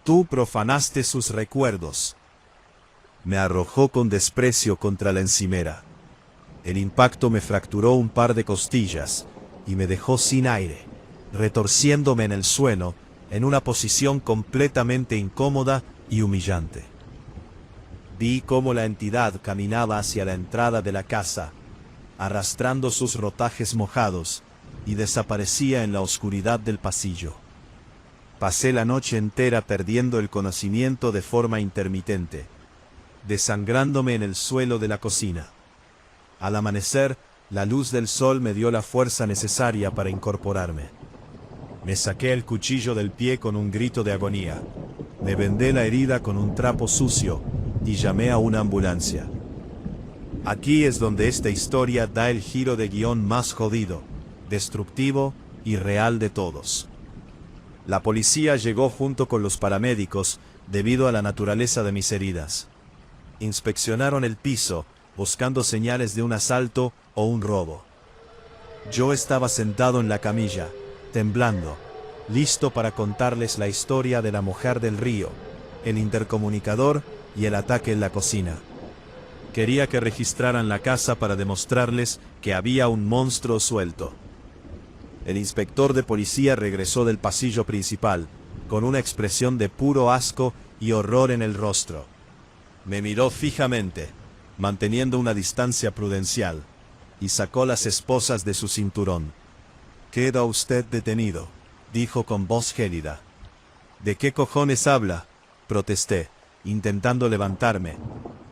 Tú profanaste sus recuerdos. Me arrojó con desprecio contra la encimera. El impacto me fracturó un par de costillas y me dejó sin aire, retorciéndome en el suelo en una posición completamente incómoda y humillante. Vi cómo la entidad caminaba hacia la entrada de la casa, arrastrando sus rotajes mojados, y desaparecía en la oscuridad del pasillo. Pasé la noche entera perdiendo el conocimiento de forma intermitente, desangrándome en el suelo de la cocina. Al amanecer, la luz del sol me dio la fuerza necesaria para incorporarme. Me saqué el cuchillo del pie con un grito de agonía. Me vendé la herida con un trapo sucio y llamé a una ambulancia. Aquí es donde esta historia da el giro de guión más jodido, destructivo y real de todos. La policía llegó junto con los paramédicos debido a la naturaleza de mis heridas. Inspeccionaron el piso, buscando señales de un asalto o un robo. Yo estaba sentado en la camilla, temblando, listo para contarles la historia de la mujer del río, el intercomunicador y el ataque en la cocina. Quería que registraran la casa para demostrarles que había un monstruo suelto. El inspector de policía regresó del pasillo principal, con una expresión de puro asco y horror en el rostro. Me miró fijamente, manteniendo una distancia prudencial, y sacó las esposas de su cinturón. «Queda usted detenido», dijo con voz gélida. «¿De qué cojones habla?», protesté, intentando levantarme,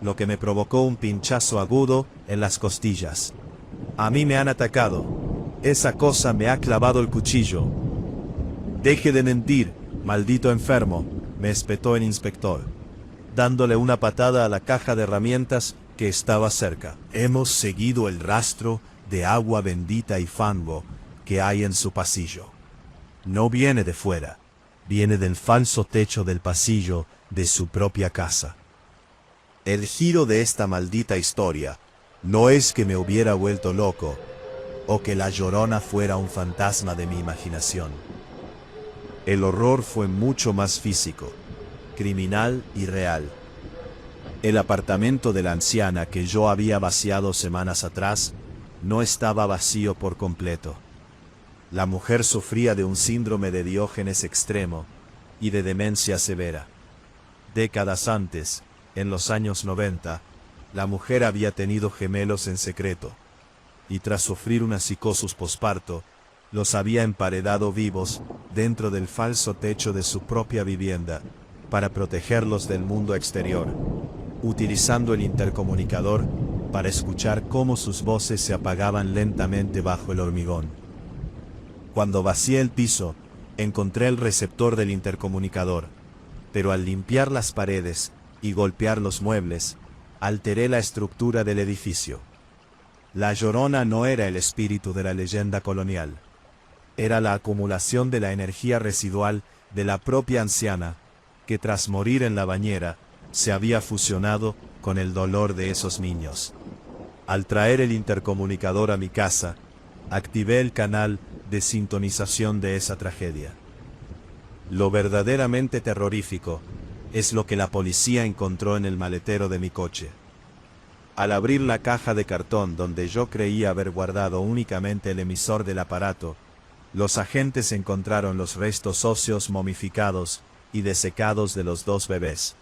lo que me provocó un pinchazo agudo en las costillas. «A mí me han atacado. Esa cosa me ha clavado el cuchillo». «Deje de mentir, maldito enfermo», me espetó el inspector, dándole una patada a la caja de herramientas que estaba cerca. «Hemos seguido el rastro de agua bendita y fango que hay en su pasillo. No viene de fuera, viene del falso techo del pasillo de su propia casa. El giro de esta maldita historia no es que me hubiera vuelto loco, o que la Llorona fuera un fantasma de mi imaginación. El horror fue mucho más físico, criminal y real. El apartamento de la anciana que yo había vaciado semanas atrás no estaba vacío por completo. La mujer sufría de un síndrome de Diógenes extremo y de demencia severa. Décadas antes, en los años 90, la mujer había tenido gemelos en secreto, y tras sufrir una psicosis posparto, los había emparedado vivos dentro del falso techo de su propia vivienda para protegerlos del mundo exterior, utilizando el intercomunicador para escuchar cómo sus voces se apagaban lentamente bajo el hormigón. Cuando vacié el piso, encontré el receptor del intercomunicador, pero al limpiar las paredes y golpear los muebles, alteré la estructura del edificio. La Llorona no era el espíritu de la leyenda colonial. Era la acumulación de la energía residual de la propia anciana, que tras morir en la bañera, se había fusionado con el dolor de esos niños. Al traer el intercomunicador a mi casa, activé el canal de sintonización de esa tragedia. Lo verdaderamente terrorífico es lo que la policía encontró en el maletero de mi coche. Al abrir la caja de cartón donde yo creía haber guardado únicamente el emisor del aparato, los agentes encontraron los restos óseos momificados y desecados de los 2 bebés.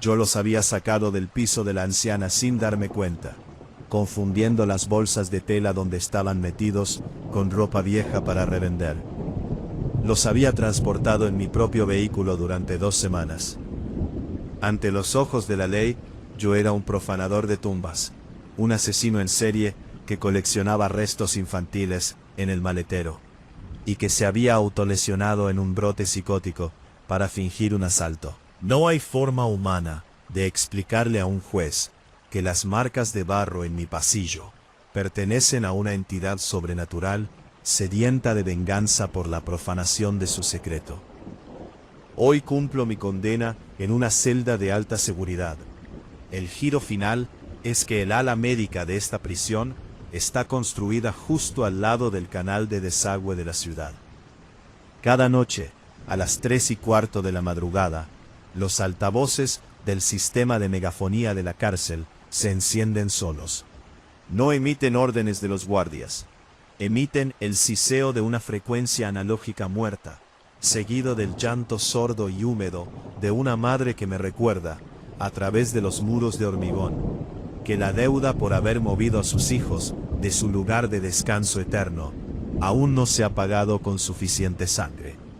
Yo los había sacado del piso de la anciana sin darme cuenta, confundiendo las bolsas de tela donde estaban metidos con ropa vieja para revender. Los había transportado en mi propio vehículo durante 2 semanas. Ante los ojos de la ley, yo era un profanador de tumbas, un asesino en serie que coleccionaba restos infantiles en el maletero, y que se había autolesionado en un brote psicótico para fingir un asalto. No hay forma humana de explicarle a un juez que las marcas de barro en mi pasillo pertenecen a una entidad sobrenatural sedienta de venganza por la profanación de su secreto. Hoy cumplo mi condena en una celda de alta seguridad. El giro final es que el ala médica de esta prisión está construida justo al lado del canal de desagüe de la ciudad. Cada noche, a las 3:15 de la madrugada, los altavoces del sistema de megafonía de la cárcel se encienden solos. No emiten órdenes de los guardias. Emiten el siseo de una frecuencia analógica muerta, seguido del llanto sordo y húmedo de una madre que me recuerda, a través de los muros de hormigón, que la deuda por haber movido a sus hijos de su lugar de descanso eterno aún no se ha pagado con suficiente sangre.